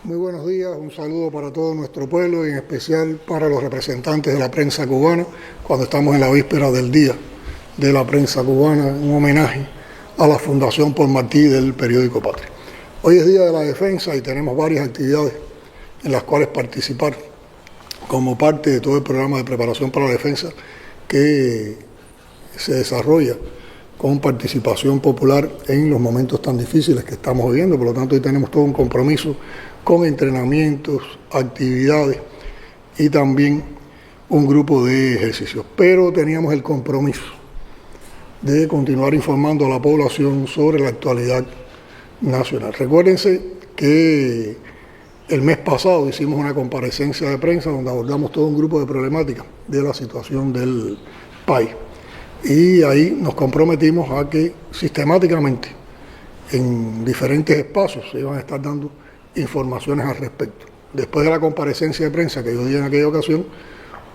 Muy buenos días, un saludo para todo nuestro pueblo y en especial para los representantes de la prensa cubana cuando estamos en la víspera del Día de la Prensa Cubana, un homenaje a la Fundación Paul Martí del periódico Patria. Hoy es Día de la Defensa y tenemos varias actividades en las cuales participar como parte de todo el programa de preparación para la defensa que se desarrolla con participación popular en los momentos tan difíciles que estamos viviendo. Por lo tanto, hoy tenemos todo un compromiso con entrenamientos, actividades y también un grupo de ejercicios. Pero teníamos el compromiso de continuar informando a la población sobre la actualidad nacional. Recuérdense que el mes pasado hicimos una comparecencia de prensa donde abordamos todo un grupo de problemáticas de la situación del país. Y ahí nos comprometimos a que sistemáticamente en diferentes espacios se iban a estar dando informaciones al respecto. Después de la comparecencia de prensa que yo di en aquella ocasión,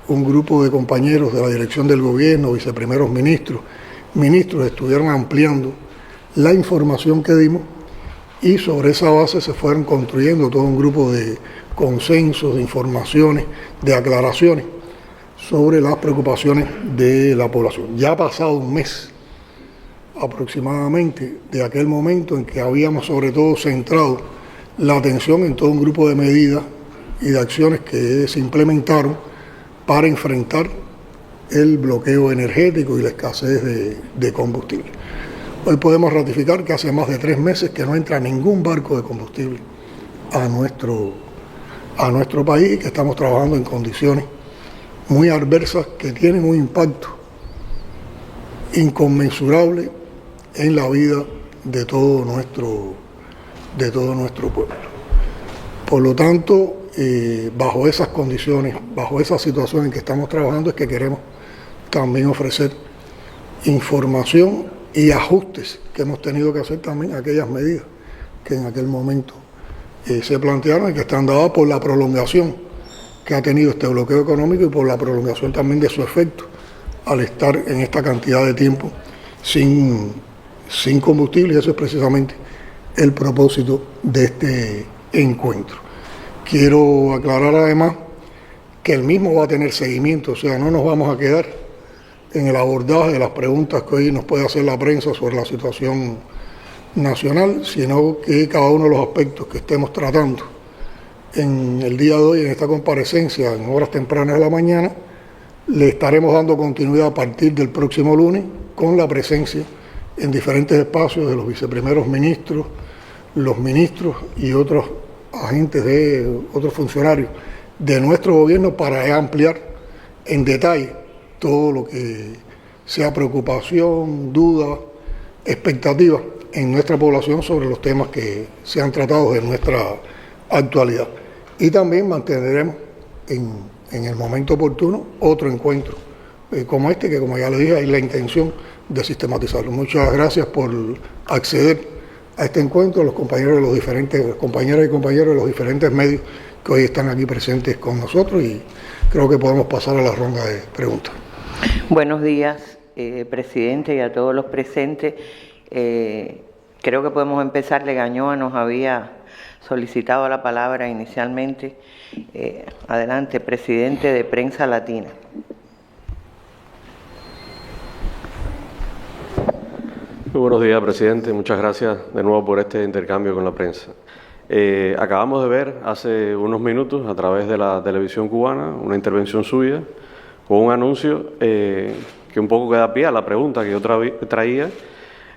un grupo de compañeros de la dirección del gobierno, viceprimeros ministros, estuvieron ampliando la información que dimos y sobre esa base se fueron construyendo todo un grupo de consensos, de informaciones, de aclaraciones sobre las preocupaciones de la población. Ya ha pasado un mes aproximadamente de aquel momento en que habíamos sobre todo centrado la atención en todo un grupo de medidas y de acciones que se implementaron para enfrentar el bloqueo energético y la escasez de combustible. Hoy podemos ratificar que hace más de 3 meses que no entra ningún barco de combustible a nuestro país y que estamos trabajando en condiciones muy adversas que tienen un impacto inconmensurable en la vida de todo nuestro pueblo. Por lo tanto, bajo esas condiciones, bajo esa situación en que estamos trabajando, es que queremos también ofrecer información y ajustes que hemos tenido que hacer también a aquellas medidas que en aquel momento se plantearon y que están dadas por la prolongación que ha tenido este bloqueo económico y por la prolongación también de su efecto al estar en esta cantidad de tiempo sin combustible, y eso es precisamente el propósito de este encuentro. Quiero aclarar además que el mismo va a tener seguimiento, o sea, no nos vamos a quedar en el abordaje de las preguntas que hoy nos puede hacer la prensa sobre la situación nacional, sino que cada uno de los aspectos que estemos tratando en el día de hoy, en esta comparecencia, en horas tempranas de la mañana, le estaremos dando continuidad a partir del próximo lunes con la presencia en diferentes espacios de los viceprimeros ministros, los ministros y otros agentes otros funcionarios de nuestro gobierno para ampliar en detalle todo lo que sea preocupación, duda, expectativa en nuestra población sobre los temas que se han tratado de nuestra actualidad. Y también mantendremos en el momento oportuno otro encuentro como este, que como ya le dije, hay la intención de sistematizarlo. Muchas gracias por acceder a este encuentro, los compañeros de los diferentes, compañeras y compañeros de los diferentes medios que hoy están aquí presentes con nosotros, y creo que podemos pasar a la ronda de preguntas. Buenos días, presidente, y a todos los presentes. Creo que podemos empezar. Legañoa nos había solicitado la palabra inicialmente. Adelante, presidente de Prensa Latina. Muy buenos días, presidente. Muchas gracias de nuevo por este intercambio con la prensa. Acabamos de ver hace unos minutos a través de la televisión cubana una intervención suya con un anuncio que un poco queda pie a la pregunta que yo traía,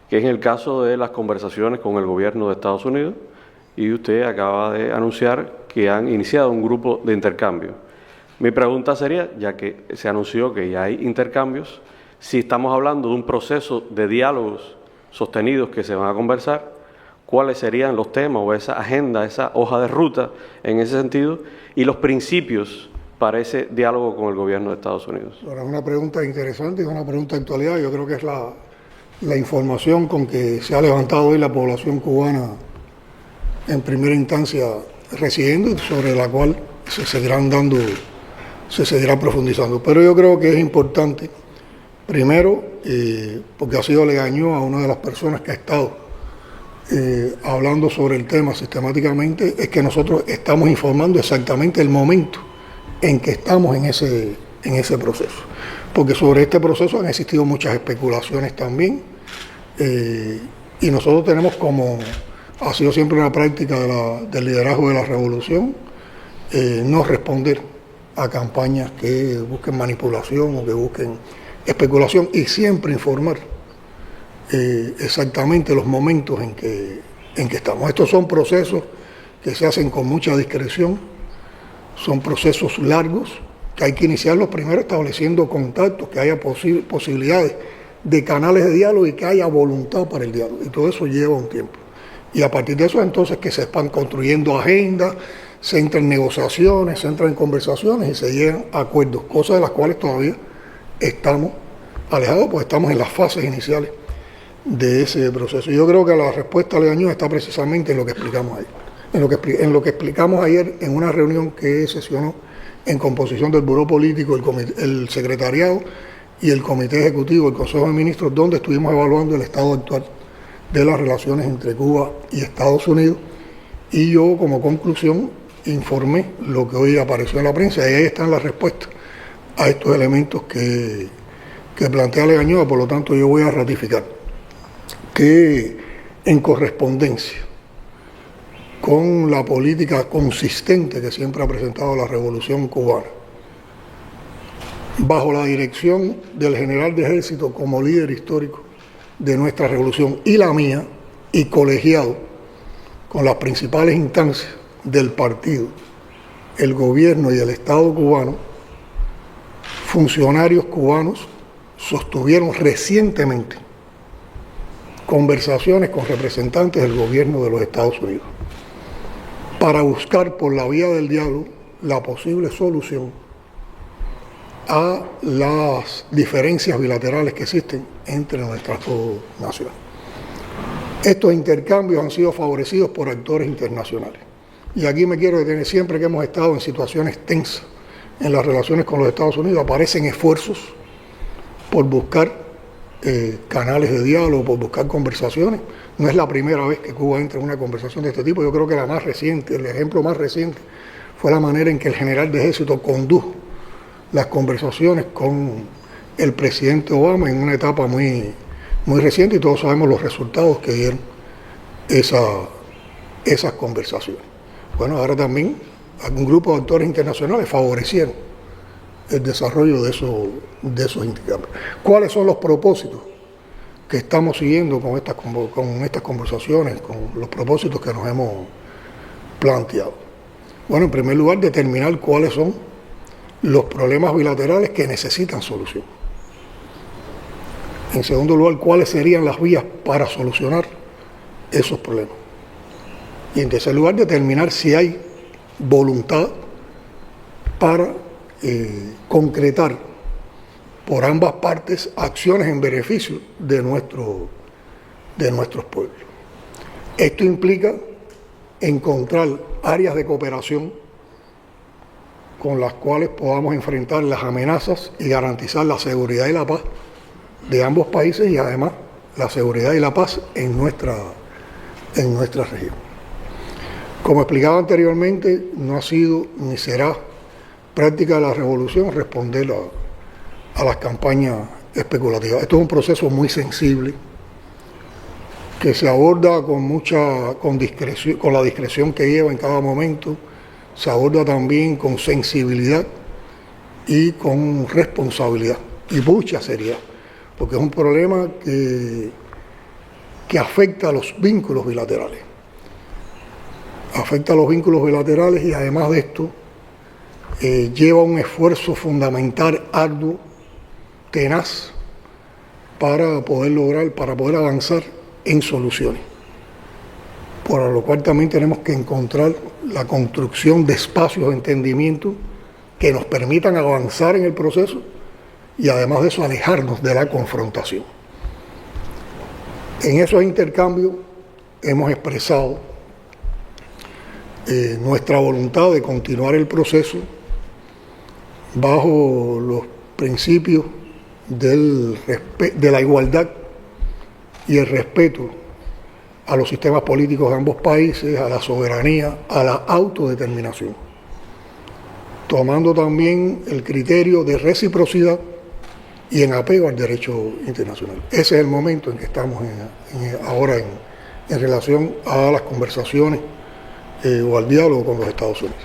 que es en el caso de las conversaciones con el gobierno de Estados Unidos, y usted acaba de anunciar que han iniciado un grupo de intercambio. Mi pregunta sería, ya que se anunció que ya hay intercambios, si estamos hablando de un proceso de diálogos sostenidos que se van a conversar, ¿cuáles serían los temas o esa agenda, esa hoja de ruta en ese sentido, y los principios para ese diálogo con el gobierno de Estados Unidos? Ahora, una pregunta interesante, es una pregunta de actualidad. Yo creo que es la información con que se ha levantado hoy la población cubana en primera instancia recibiendo y sobre la cual se seguirá profundizando. Pero yo creo que es importante, primero, porque ha sido Legañoa una de las personas que ha estado hablando sobre el tema sistemáticamente, es que nosotros estamos informando exactamente el momento en que estamos en ese proceso. Porque sobre este proceso han existido muchas especulaciones también, y nosotros tenemos, como ha sido siempre una práctica del liderazgo de la revolución, no responder a campañas que busquen manipulación o que busquen especulación, y siempre informar exactamente los momentos en que estamos. Estos son procesos que se hacen con mucha discreción, son procesos largos, que hay que iniciarlos primero estableciendo contactos, que haya posibilidades de canales de diálogo y que haya voluntad para el diálogo, y todo eso lleva un tiempo. Y a partir de eso entonces que se van construyendo agendas, se entran en negociaciones, se entran en conversaciones y se llegan a acuerdos, cosas de las cuales todavía estamos alejados, porque estamos en las fases iniciales de ese proceso. Yo creo que la respuesta a Legañón está precisamente en lo que explicamos ayer. En lo que explicamos ayer en una reunión que sesionó en composición del Buró Político, el Secretariado y el Comité Ejecutivo del Consejo de Ministros, donde estuvimos evaluando el estado actual de las relaciones entre Cuba y Estados Unidos, y yo como conclusión informé lo que hoy apareció en la prensa, y ahí están las respuestas a estos elementos que plantea Legañón. Por lo tanto yo voy a ratificar que en correspondencia con la política consistente que siempre ha presentado la Revolución Cubana, bajo la dirección del general de ejército como líder histórico de nuestra revolución y la mía, y colegiado con las principales instancias del partido, el gobierno y el Estado cubano, funcionarios cubanos sostuvieron recientemente conversaciones con representantes del gobierno de los Estados Unidos para buscar por la vía del diálogo la posible solución a las diferencias bilaterales que existen entre nuestras dos naciones. Estos intercambios han sido favorecidos por actores internacionales. Y aquí me quiero detener. Siempre que hemos estado en situaciones tensas en las relaciones con los Estados Unidos, aparecen esfuerzos por buscar canales de diálogo, por buscar conversaciones. No es la primera vez que Cuba entra en una conversación de este tipo. Yo creo que la más reciente, el ejemplo más reciente, fue la manera en que el general de ejército condujo las conversaciones con el presidente Obama en una etapa muy reciente, y todos sabemos los resultados que dieron esas conversaciones. Bueno, ahora también algún grupo de actores internacionales favorecieron el desarrollo de esos intercambios. ¿Cuáles son los propósitos que estamos siguiendo con estas conversaciones, con los propósitos que nos hemos planteado? Bueno, en primer lugar, determinar cuáles son los problemas bilaterales que necesitan solución. En segundo lugar, cuáles serían las vías para solucionar esos problemas. Y en tercer lugar, determinar si hay voluntad para concretar por ambas partes acciones en beneficio de nuestros pueblos. Esto implica encontrar áreas de cooperación con las cuales podamos enfrentar las amenazas y garantizar la seguridad y la paz de ambos países, y además la seguridad y la paz en nuestra región. Como explicaba anteriormente, no ha sido ni será práctica de la revolución responder a las campañas especulativas. Esto es un proceso muy sensible que se aborda con discreción, con la discreción que lleva en cada momento. Se aborda también con sensibilidad y con responsabilidad y mucha seriedad, porque es un problema que afecta a los vínculos bilaterales. Afecta a los vínculos bilaterales, y además de esto lleva un esfuerzo fundamental, arduo, tenaz, para poder avanzar en soluciones. Por lo cual también tenemos que encontrar la construcción de espacios de entendimiento que nos permitan avanzar en el proceso, y además de eso alejarnos de la confrontación. En esos intercambios hemos expresado nuestra voluntad de continuar el proceso bajo los principios de la igualdad y el respeto a los sistemas políticos de ambos países, a la soberanía, a la autodeterminación, tomando también el criterio de reciprocidad y en apego al derecho internacional. Ese es el momento en que estamos ahora en relación a las conversaciones o al diálogo con los Estados Unidos.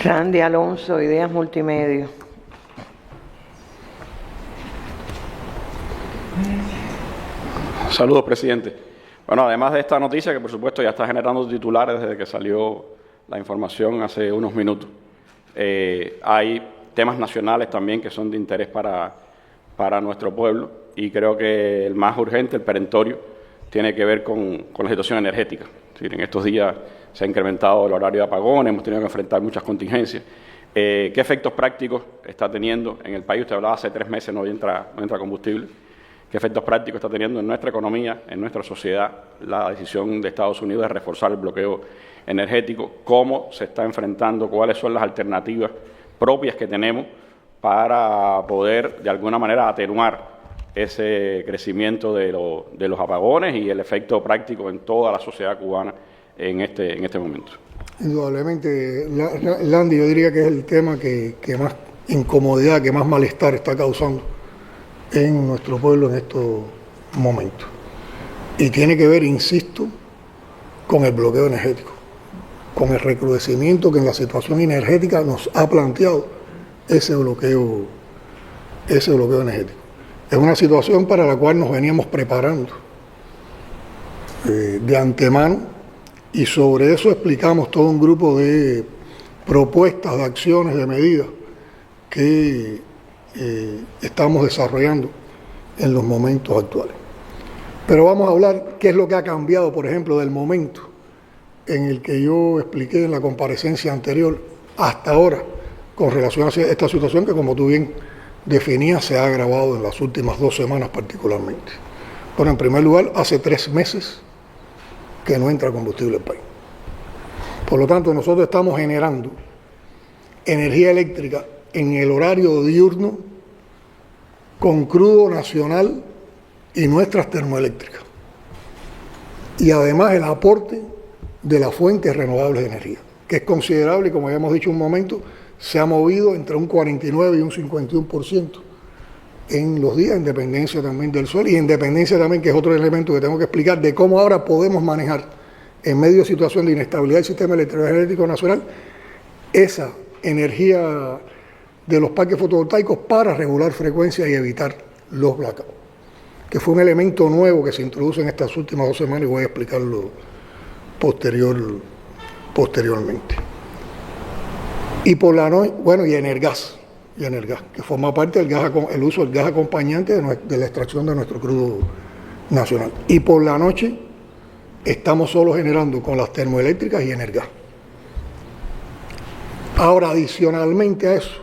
Randy Alonso, Ideas Multimedia. Saludos, presidente. Bueno, además de esta noticia, que por supuesto ya está generando titulares desde que salió la información hace unos minutos, hay temas nacionales también que son de interés para nuestro pueblo, y creo que el más urgente, el perentorio, tiene que ver con la situación energética. Es decir, en estos días se ha incrementado el horario de apagones, hemos tenido que enfrentar muchas contingencias. ¿Qué efectos prácticos está teniendo en el país? Usted hablaba hace 3 meses no entra combustible. ¿Qué efectos prácticos está teniendo en nuestra economía, en nuestra sociedad, la decisión de Estados Unidos de reforzar el bloqueo energético? ¿Cómo se está enfrentando? ¿Cuáles son las alternativas propias que tenemos para poder, de alguna manera, atenuar ese crecimiento de los apagones y el efecto práctico en toda la sociedad cubana en este momento? Indudablemente, Landy, yo diría que es el tema que más incomodidad, que más malestar está causando en nuestro pueblo en estos momentos. Y tiene que ver, insisto, con el bloqueo energético, con el recrudecimiento que en la situación energética nos ha planteado ese bloqueo energético. Es una situación para la cual nos veníamos preparando de antemano, y sobre eso explicamos todo un grupo de propuestas, de acciones, de medidas que estamos desarrollando en los momentos actuales. Pero vamos a hablar qué es lo que ha cambiado, por ejemplo, del momento en el que yo expliqué en la comparecencia anterior hasta ahora con relación a esta situación que, como tú bien definías, se ha agravado en las últimas 2 semanas particularmente. Bueno, en primer lugar, hace 3 meses que no entra combustible al país. Por lo tanto, nosotros estamos generando energía eléctrica en el horario diurno con crudo nacional y nuestras termoeléctricas. Y además el aporte de las fuentes renovables de energía, que es considerable y, como habíamos dicho un momento, se ha movido entre un 49 y un 51% en los días, en dependencia también del sol y en dependencia también, que es otro elemento que tengo que explicar, de cómo ahora podemos manejar en medio de situación de inestabilidad del sistema electroenergético nacional esa energía de los parques fotovoltaicos para regular frecuencias y evitar los blackouts, que fue un elemento nuevo que se introduce en estas últimas 2 semanas y voy a explicarlo posteriormente. Y por la noche, bueno, y Energas, que forma parte del uso del gas acompañante de la extracción de nuestro crudo nacional. Y por la noche estamos solo generando con las termoeléctricas y Energas. Ahora, adicionalmente a eso,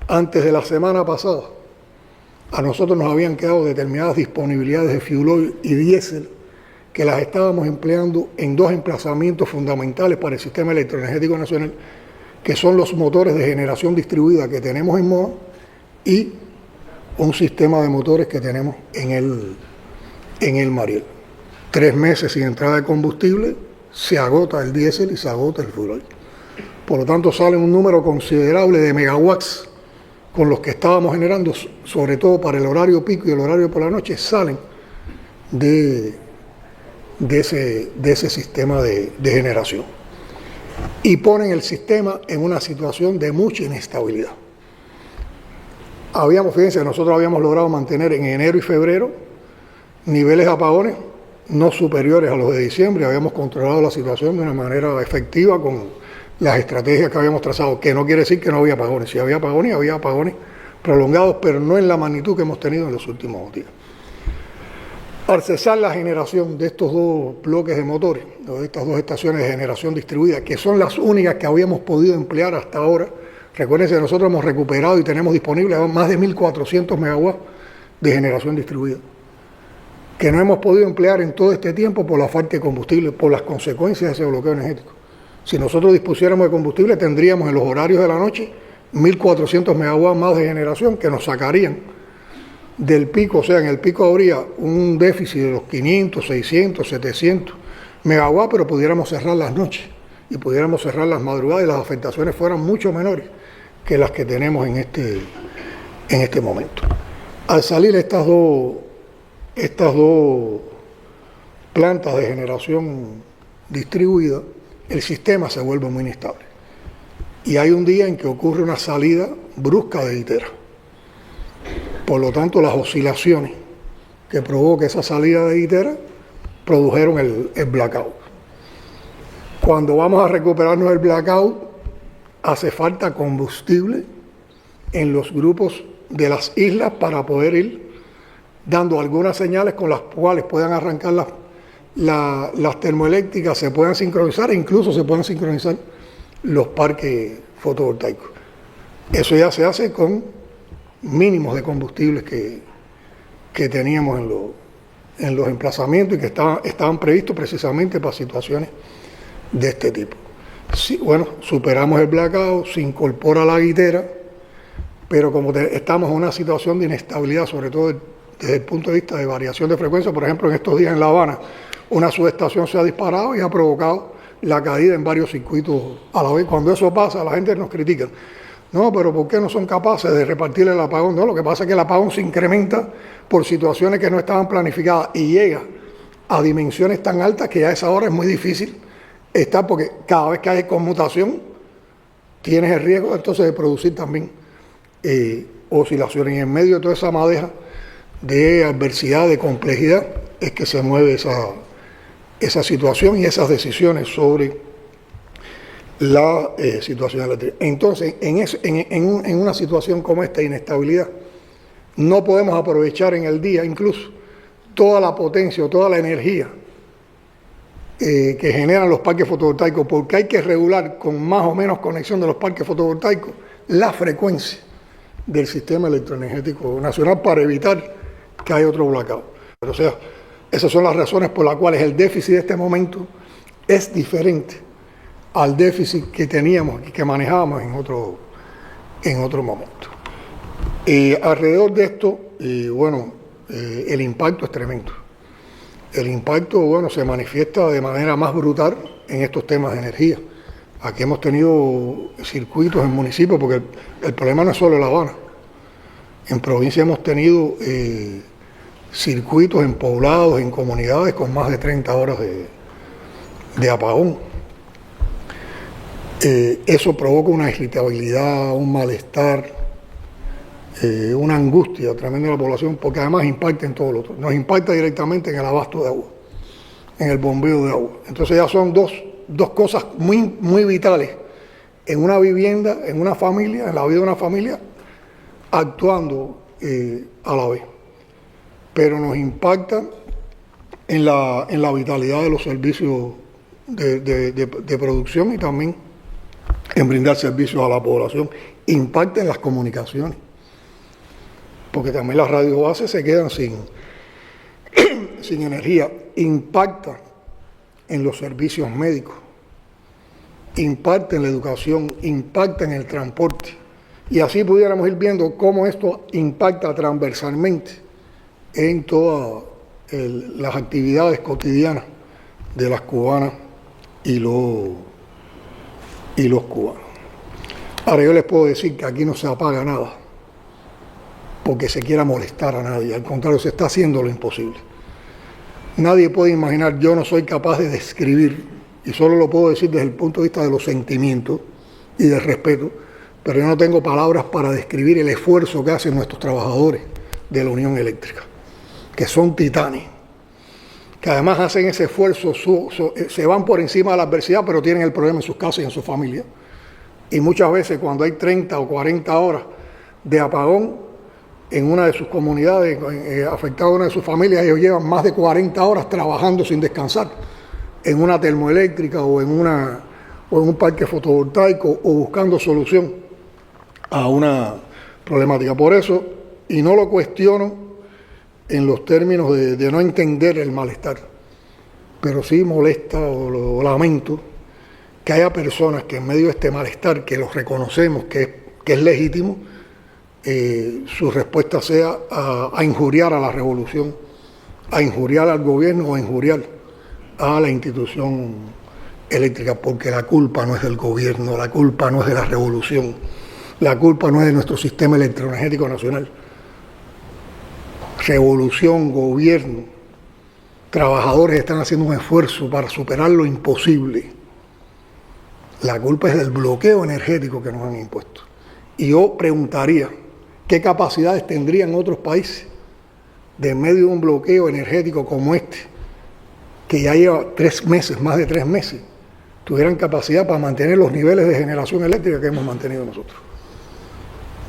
antes de la semana pasada, a nosotros nos habían quedado determinadas disponibilidades de fuel oil y diésel que las estábamos empleando en 2 emplazamientos fundamentales para el sistema electroenergético nacional, que son los motores de generación distribuida que tenemos en Moa y un sistema de motores que tenemos en el Mariel. 3 meses sin entrada de combustible, se agota el diésel y se agota el fuel oil. Por lo tanto, sale un número considerable de megawatts con los que estábamos generando, sobre todo para el horario pico y el horario por la noche, salen de ese sistema de generación. Y ponen el sistema en una situación de mucha inestabilidad. Fíjense, nosotros habíamos logrado mantener en enero y febrero niveles de apagones no superiores a los de diciembre. Habíamos controlado la situación de una manera efectiva con las estrategias que habíamos trazado, que no quiere decir que no había apagones. Si había apagones prolongados, pero no en la magnitud que hemos tenido en los últimos días. Al cesar la generación de estos 2 bloques de motores, de estas 2 estaciones de generación distribuida, que son las únicas que habíamos podido emplear hasta ahora, recuerden que nosotros hemos recuperado y tenemos disponibles más de 1.400 megawatts de generación distribuida, que no hemos podido emplear en todo este tiempo por la falta de combustible, por las consecuencias de ese bloqueo energético. Si nosotros dispusiéramos de combustible, tendríamos en los horarios de la noche 1.400 megawatts más de generación que nos sacarían del pico, o sea, en el pico habría un déficit de los 500, 600, 700 megawatts, pero pudiéramos cerrar las noches y pudiéramos cerrar las madrugadas y las afectaciones fueran mucho menores que las que tenemos en este momento. Al salir estas dos plantas de generación distribuida, el sistema se vuelve muy inestable. Y hay un día en que ocurre una salida brusca de Itera. Por lo tanto, las oscilaciones que provoca esa salida de Itera produjeron el blackout. Cuando vamos a recuperarnos del blackout, hace falta combustible en los grupos de las islas para poder ir dando algunas señales con las cuales puedan arrancar las termoeléctricas, se puedan sincronizar e incluso se puedan sincronizar los parques fotovoltaicos. Eso ya se hace con mínimos de combustibles que teníamos en los emplazamientos y que estaban previstos precisamente para situaciones de este tipo. Sí, bueno, superamos el blackout, se incorpora la guitera, pero como estamos en una situación de inestabilidad, sobre todo desde el punto de vista de variación de frecuencia, por ejemplo, en estos días en La Habana, una subestación se ha disparado y ha provocado la caída en varios circuitos a la vez. Cuando eso pasa, la gente nos critica. No, pero ¿por qué no son capaces de repartir el apagón? No, lo que pasa es que el apagón se incrementa por situaciones que no estaban planificadas y llega a dimensiones tan altas que a esa hora es muy difícil estar, porque cada vez que hay conmutación tienes el riesgo entonces de producir también oscilaciones. Y en medio de toda esa madeja de adversidad, de complejidad, es que se mueve esa situación y esas decisiones sobre la situación eléctrica. Entonces, en una situación como esta, inestabilidad, no podemos aprovechar en el día incluso toda la potencia o toda la energía que generan los parques fotovoltaicos, porque hay que regular con más o menos conexión de los parques fotovoltaicos la frecuencia del sistema electroenergético nacional para evitar que haya otro blackout. O sea, esas son las razones por las cuales el déficit de este momento es diferente al déficit que teníamos y que manejábamos en otro momento. Alrededor de esto, el impacto es tremendo. El impacto, se manifiesta de manera más brutal en estos temas de energía. Aquí hemos tenido circuitos en municipios, porque el problema no es solo La Habana. En provincia hemos tenido circuitos en poblados, en comunidades con más de 30 horas de apagón. Eso provoca una irritabilidad, un malestar, una angustia tremenda en la población, porque además impacta en todo lo otro. Nos impacta directamente en el abasto de agua, en el bombeo de agua. Entonces ya son dos cosas muy, muy vitales en una vivienda, en una familia, en la vida de una familia, actuando a la vez. Pero nos impacta en la vitalidad de los servicios de producción y también en brindar servicios a la población. Impacta en las comunicaciones, porque también las radiobases se quedan sin energía. Impacta en los servicios médicos, impacta en la educación, impacta en el transporte. Y así pudiéramos ir viendo cómo esto impacta transversalmente en todas las actividades cotidianas de las cubanas y los cubanos. Ahora yo les puedo decir que aquí no se apaga nada porque se quiera molestar a nadie, al contrario, se está haciendo lo imposible. Nadie puede imaginar, yo no soy capaz de describir, y solo lo puedo decir desde el punto de vista de los sentimientos y del respeto, pero yo no tengo palabras para describir el esfuerzo que hacen nuestros trabajadores de la Unión Eléctrica, que son titanes, que además hacen ese esfuerzo, se van por encima de la adversidad, pero tienen el problema en sus casas y en su familia. Y muchas veces cuando hay 30 o 40 horas de apagón en una de sus comunidades, afectada a una de sus familias, ellos llevan más de 40 horas trabajando sin descansar en una termoeléctrica o en un parque fotovoltaico o buscando solución a una problemática. Por eso, y no lo cuestiono en los términos de no entender el malestar, pero sí molesta o lo lamento que haya personas que en medio de este malestar, que los reconocemos que es legítimo, su respuesta sea a injuriar a la revolución, a injuriar al gobierno o a injuriar a la institución eléctrica, porque la culpa no es del gobierno, la culpa no es de la revolución, la culpa no es de nuestro sistema electroenergético nacional. Revolución, gobierno, trabajadores están haciendo un esfuerzo para superar lo imposible. La culpa es del bloqueo energético que nos han impuesto. Y yo preguntaría, ¿qué capacidades tendrían otros países de en medio de un bloqueo energético como este, que ya lleva 3 meses, más de 3 meses, tuvieran capacidad para mantener los niveles de generación eléctrica que hemos mantenido nosotros?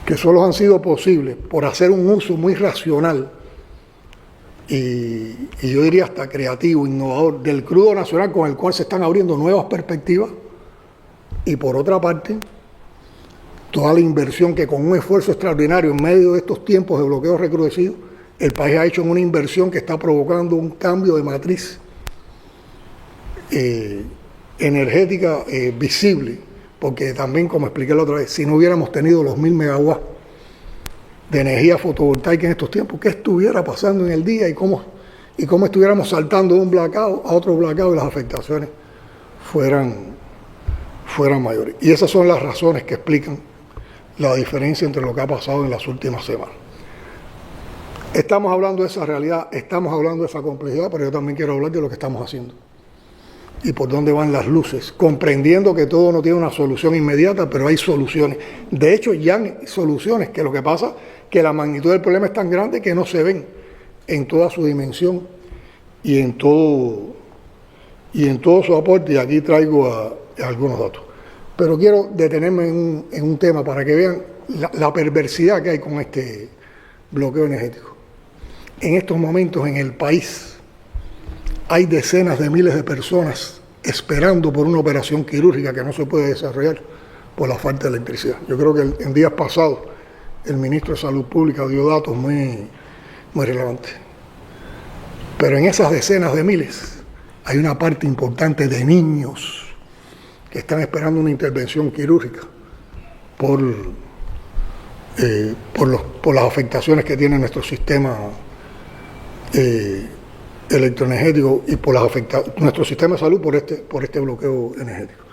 Que solo han sido posibles por hacer un uso muy racional y yo diría hasta creativo, innovador, del crudo nacional, con el cual se están abriendo nuevas perspectivas, y por otra parte, toda la inversión que con un esfuerzo extraordinario en medio de estos tiempos de bloqueo recrudecido, el país ha hecho en una inversión que está provocando un cambio de matriz energética visible, porque también, como expliqué la otra vez, si no hubiéramos tenido los 1000 megawatts de energía fotovoltaica en estos tiempos, ¿qué estuviera pasando en el día y cómo estuviéramos saltando de un blackout a otro blackout y las afectaciones fueran mayores? Y esas son las razones que explican la diferencia entre lo que ha pasado en las últimas semanas. Estamos hablando de esa realidad, estamos hablando de esa complejidad, pero yo también quiero hablar de lo que estamos haciendo y por dónde van las luces, comprendiendo que todo no tiene una solución inmediata, pero hay soluciones. De hecho, ya hay soluciones, que lo que pasa es que la magnitud del problema es tan grande que no se ven en toda su dimensión y en todo su aporte, y aquí traigo algunos datos. Pero quiero detenerme en un tema para que vean la perversidad que hay con este bloqueo energético. En estos momentos en el país hay decenas de miles de personas esperando por una operación quirúrgica que no se puede desarrollar por la falta de electricidad. Yo creo que en días pasados el ministro de Salud Pública dio datos muy relevantes. Pero en esas decenas de miles hay una parte importante de niños que están esperando una intervención quirúrgica por las afectaciones que tiene nuestro sistema electroenergético y por nuestro sistema de salud por este bloqueo energético.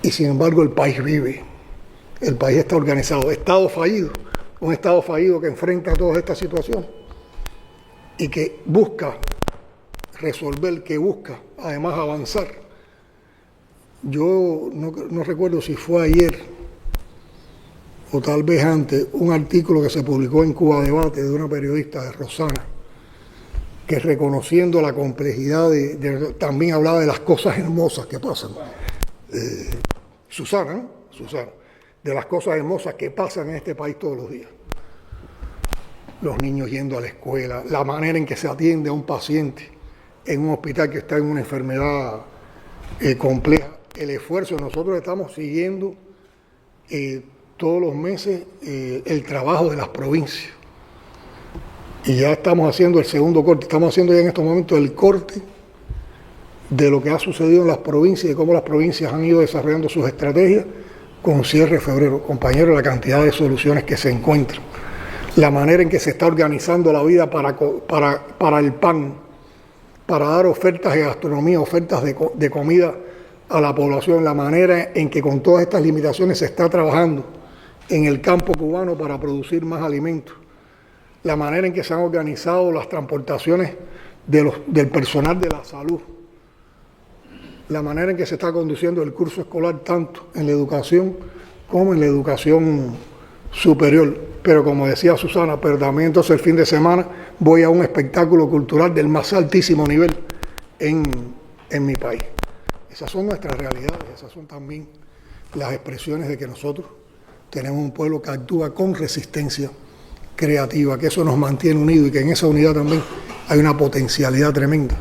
Y sin embargo el país vive, el país está organizado, Estado fallido, un Estado fallido que enfrenta todas estas situaciones y que busca resolver, que busca además avanzar. Yo no recuerdo si fue ayer o tal vez antes, un artículo que se publicó en Cuba Debate de una periodista de Rosana, que reconociendo la complejidad también hablaba de las cosas hermosas que pasan. Susana, ¿no? Susana, de las cosas hermosas que pasan en este país todos los días. Los niños yendo a la escuela, la manera en que se atiende a un paciente en un hospital que está en una enfermedad compleja. El esfuerzo, nosotros estamos siguiendo todos los meses el trabajo de las provincias. Y ya estamos haciendo el segundo corte, estamos haciendo ya en estos momentos el corte de lo que ha sucedido en las provincias y de cómo las provincias han ido desarrollando sus estrategias con cierre de febrero. Compañeros, la cantidad de soluciones que se encuentran, la manera en que se está organizando la vida para el pan, para dar ofertas de gastronomía, ofertas de comida a la población, la manera en que con todas estas limitaciones se está trabajando en el campo cubano para producir más alimentos, la manera en que se han organizado las transportaciones del personal de la salud, la manera en que se está conduciendo el curso escolar tanto en la educación como en la educación superior. Pero como decía Susana, pero también entonces el fin de semana voy a un espectáculo cultural del más altísimo nivel en mi país. Esas son nuestras realidades, esas son también las expresiones de que nosotros tenemos un pueblo que actúa con resistencia creativa, que eso nos mantiene unidos y que en esa unidad también hay una potencialidad tremenda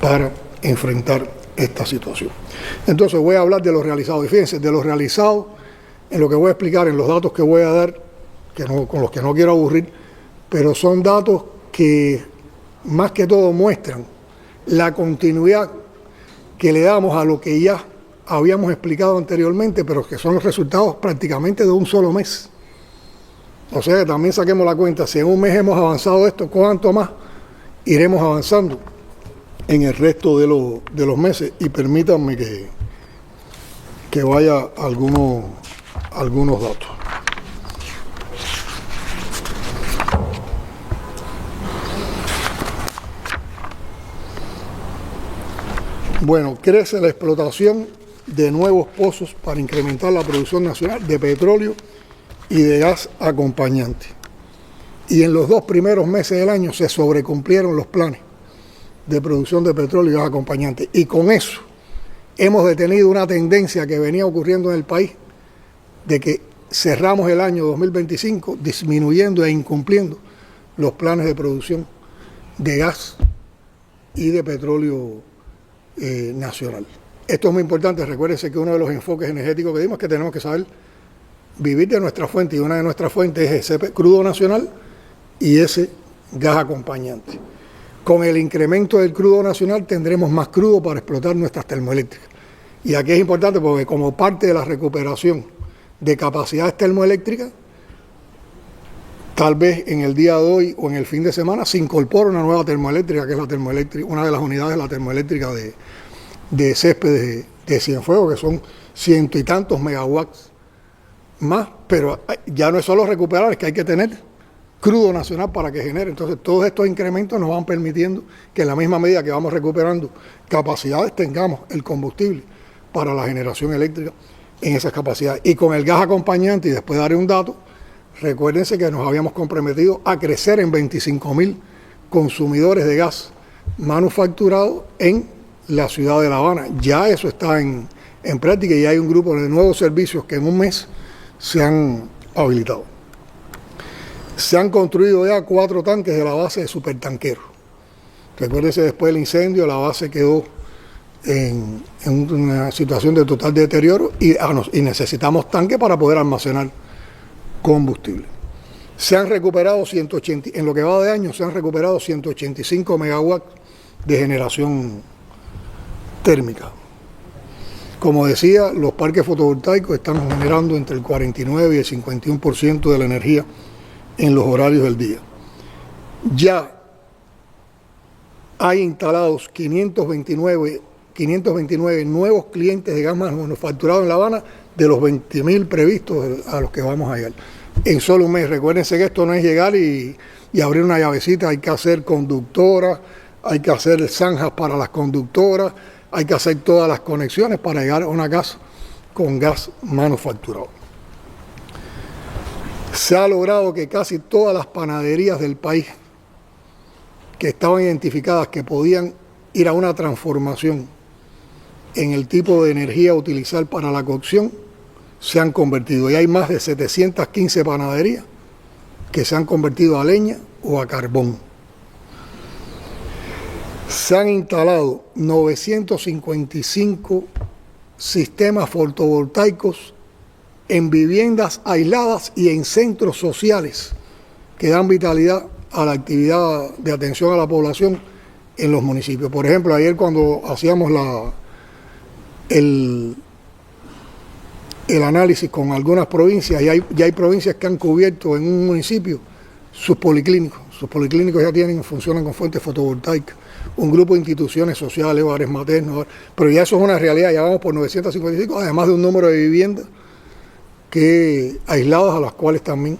para enfrentar esta situación. Entonces voy a hablar de lo realizado, y fíjense, de lo realizado en lo que voy a explicar, en los datos que voy a dar, con los que no quiero aburrir, pero son datos que más que todo muestran la continuidad que le damos a lo que ya habíamos explicado anteriormente, pero que son los resultados prácticamente de un solo mes. O sea que también saquemos la cuenta, si en un mes hemos avanzado esto, ¿cuánto más iremos avanzando en el resto de los meses? Y permítanme que vaya a algunos datos. Bueno, crece la explotación de nuevos pozos para incrementar la producción nacional de petróleo y de gas acompañante. Y en los 2 primeros meses del año se sobrecumplieron los planes de producción de petróleo y gas acompañante. Y con eso hemos detenido una tendencia que venía ocurriendo en el país de que cerramos el año 2025 disminuyendo e incumpliendo los planes de producción de gas y de petróleo nacional. Esto es muy importante. Recuérdense que uno de los enfoques energéticos que dimos es que tenemos que saber vivir de nuestra fuente, y una de nuestras fuentes es ese crudo nacional y ese gas acompañante. Con el incremento del crudo nacional tendremos más crudo para explotar nuestras termoeléctricas. Y aquí es importante porque como parte de la recuperación de capacidades termoeléctricas, tal vez en el día de hoy o en el fin de semana se incorpora una nueva termoeléctrica, que es la termoeléctrica, una de las unidades de la termoeléctrica de Céspedes de Cienfuegos, que son 100 y tantos megawatts más, pero ya no es solo recuperar, es que hay que tener crudo nacional para que genere. Entonces todos estos incrementos nos van permitiendo que en la misma medida que vamos recuperando capacidades tengamos el combustible para la generación eléctrica en esas capacidades. Y con el gas acompañante, y después daré un dato, recuérdense que nos habíamos comprometido a crecer en 25.000 consumidores de gas manufacturado en la ciudad de La Habana. Ya eso está en práctica y hay un grupo de nuevos servicios que en un mes se han habilitado. Se han construido ya 4 tanques de la base de supertanqueros. Recuérdense, después del incendio la base quedó en una situación de total deterioro y necesitamos tanques para poder almacenar combustible. Se han recuperado 180, en lo que va de año se han recuperado 185 megawatts de generación térmica. Como decía, los parques fotovoltaicos están generando entre el 49 y el 51% de la energía en los horarios del día. Ya hay instalados 529 nuevos clientes de gas manufacturado en La Habana de los 20.000 previstos a los que vamos a llegar. En solo un mes, recuérdense que esto no es llegar y abrir una llavecita, hay que hacer conductoras, hay que hacer zanjas para las conductoras, hay que hacer todas las conexiones para llegar a una casa con gas manufacturado. Se ha logrado que casi todas las panaderías del país que estaban identificadas que podían ir a una transformación en el tipo de energía a utilizar para la cocción se han convertido. Y hay más de 715 panaderías que se han convertido a leña o a carbón. Se han instalado 955 sistemas fotovoltaicos en viviendas aisladas y en centros sociales que dan vitalidad a la actividad de atención a la población en los municipios. Por ejemplo, ayer cuando hacíamos el análisis con algunas provincias, ya hay provincias que han cubierto en un municipio sus policlínicos. Sus policlínicos ya funcionan con fuentes fotovoltaicas. Un grupo de instituciones sociales, hogares maternos, pero ya eso es una realidad, ya vamos por 955, además de un número de viviendas aisladas a las cuales también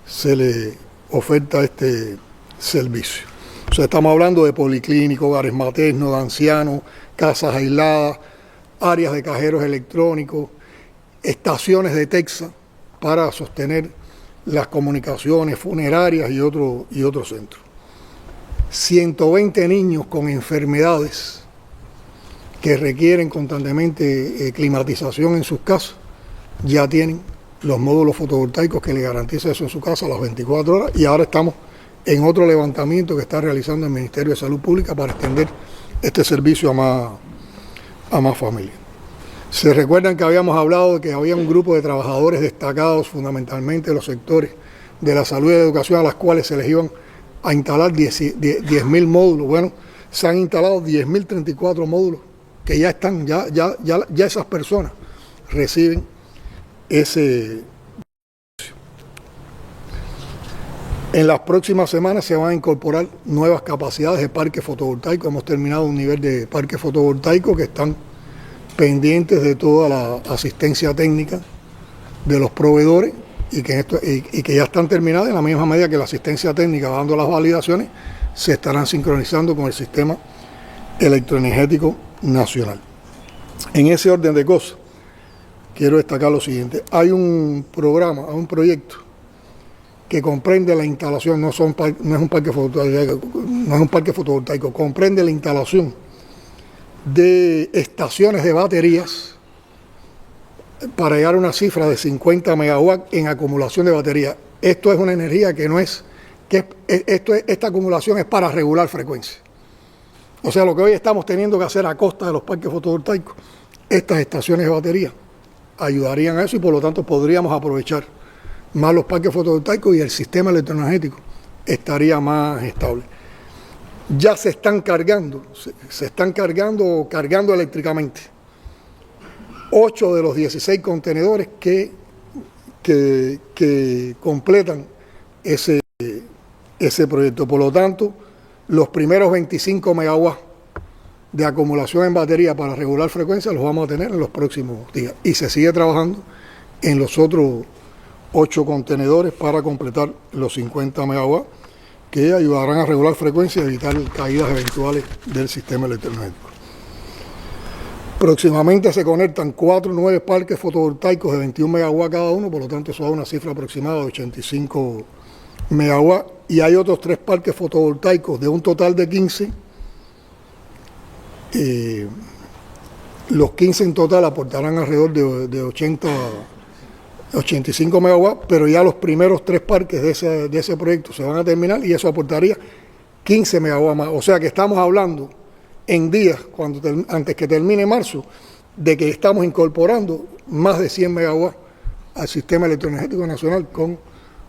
se le oferta este servicio. O sea, estamos hablando de policlínicos, hogares maternos, de ancianos, casas aisladas, áreas de cajeros electrónicos, estaciones de Texas para sostener las comunicaciones funerarias y otros centros. 120 niños con enfermedades que requieren constantemente climatización en sus casas ya tienen los módulos fotovoltaicos que le garantizan eso en su casa a las 24 horas y ahora estamos en otro levantamiento que está realizando el Ministerio de Salud Pública para extender este servicio a más familias. Se recuerdan que habíamos hablado de que había un grupo de trabajadores destacados, fundamentalmente de los sectores de la salud y de la educación, a las cuales se les iban a instalar 10.000 módulos. Bueno, se han instalado 10.034 módulos que ya están, ya esas personas reciben ese. En las próximas semanas se van a incorporar nuevas capacidades de parques fotovoltaicos. Hemos terminado un nivel de parques fotovoltaicos que están pendientes de toda la asistencia técnica de los proveedores y que ya están terminadas. En la misma medida que la asistencia técnica va dando las validaciones, se estarán sincronizando con el sistema electroenergético nacional. En ese orden de cosas, quiero destacar lo siguiente. Hay un programa, hay un proyecto que comprende la instalación, no es un parque fotovoltaico, comprende la instalación de estaciones de baterías para llegar a una cifra de 50 megawatts en acumulación de baterías. Esto es una energía que no es, esta acumulación es para regular frecuencia. O sea, lo que hoy estamos teniendo que hacer a costa de los parques fotovoltaicos, estas estaciones de batería ayudarían a eso y por lo tanto podríamos aprovechar más los parques fotovoltaicos y el sistema electroenergético estaría más estable. Ya se están cargando eléctricamente 8 de los 16 contenedores que completan ese proyecto. Por lo tanto, los primeros 25 megawatts de acumulación en batería para regular frecuencia los vamos a tener en los próximos días. Y se sigue trabajando en los otros 8 contenedores para completar los 50 megawatts que ayudarán a regular frecuencia y evitar caídas eventuales del sistema electroenergético. Próximamente se conectan 4 nuevos parques fotovoltaicos de 21 megawatts cada uno, por lo tanto eso da una cifra aproximada de 85 megawatts, y hay otros 3 parques fotovoltaicos de un total de 15. Los 15 en total aportarán alrededor de 85 megawatts, pero ya los primeros 3 parques de ese proyecto se van a terminar y eso aportaría 15 megawatts más. O sea que estamos hablando en días, antes que termine marzo, de que estamos incorporando más de 100 megawatts al sistema electroenergético nacional con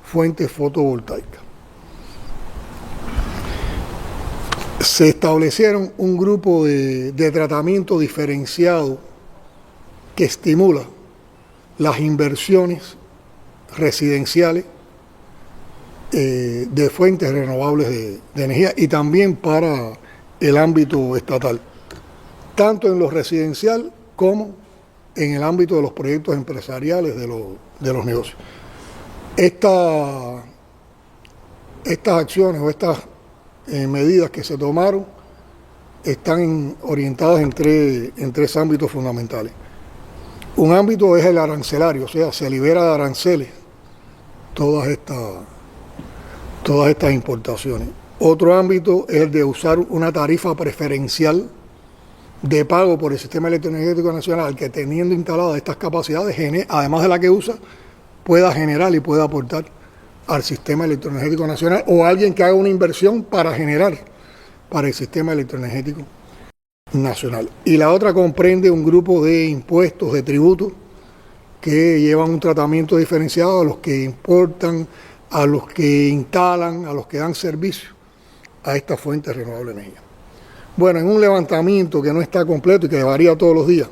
fuentes fotovoltaicas. Se establecieron un grupo de tratamiento diferenciado que estimula las inversiones residenciales de fuentes renovables de energía y también para el ámbito estatal, tanto en lo residencial como en el ámbito de los proyectos empresariales de los negocios. Estas acciones o estas medidas que se tomaron están orientadas en tres ámbitos fundamentales. Un ámbito es el arancelario, o sea, se libera de aranceles todas estas importaciones. Otro ámbito es el de usar una tarifa preferencial de pago por el sistema electroenergético nacional que, teniendo instaladas estas capacidades, además de la que usa, pueda generar y pueda aportar al sistema electroenergético nacional, o alguien que haga una inversión para generar para el sistema electroenergético nacional. Y la otra comprende un grupo de impuestos, de tributos, que llevan un tratamiento diferenciado a los que importan, a los que instalan, a los que dan servicio a estas fuentes renovables de energía. Bueno, en un levantamiento que no está completo y que varía todos los días,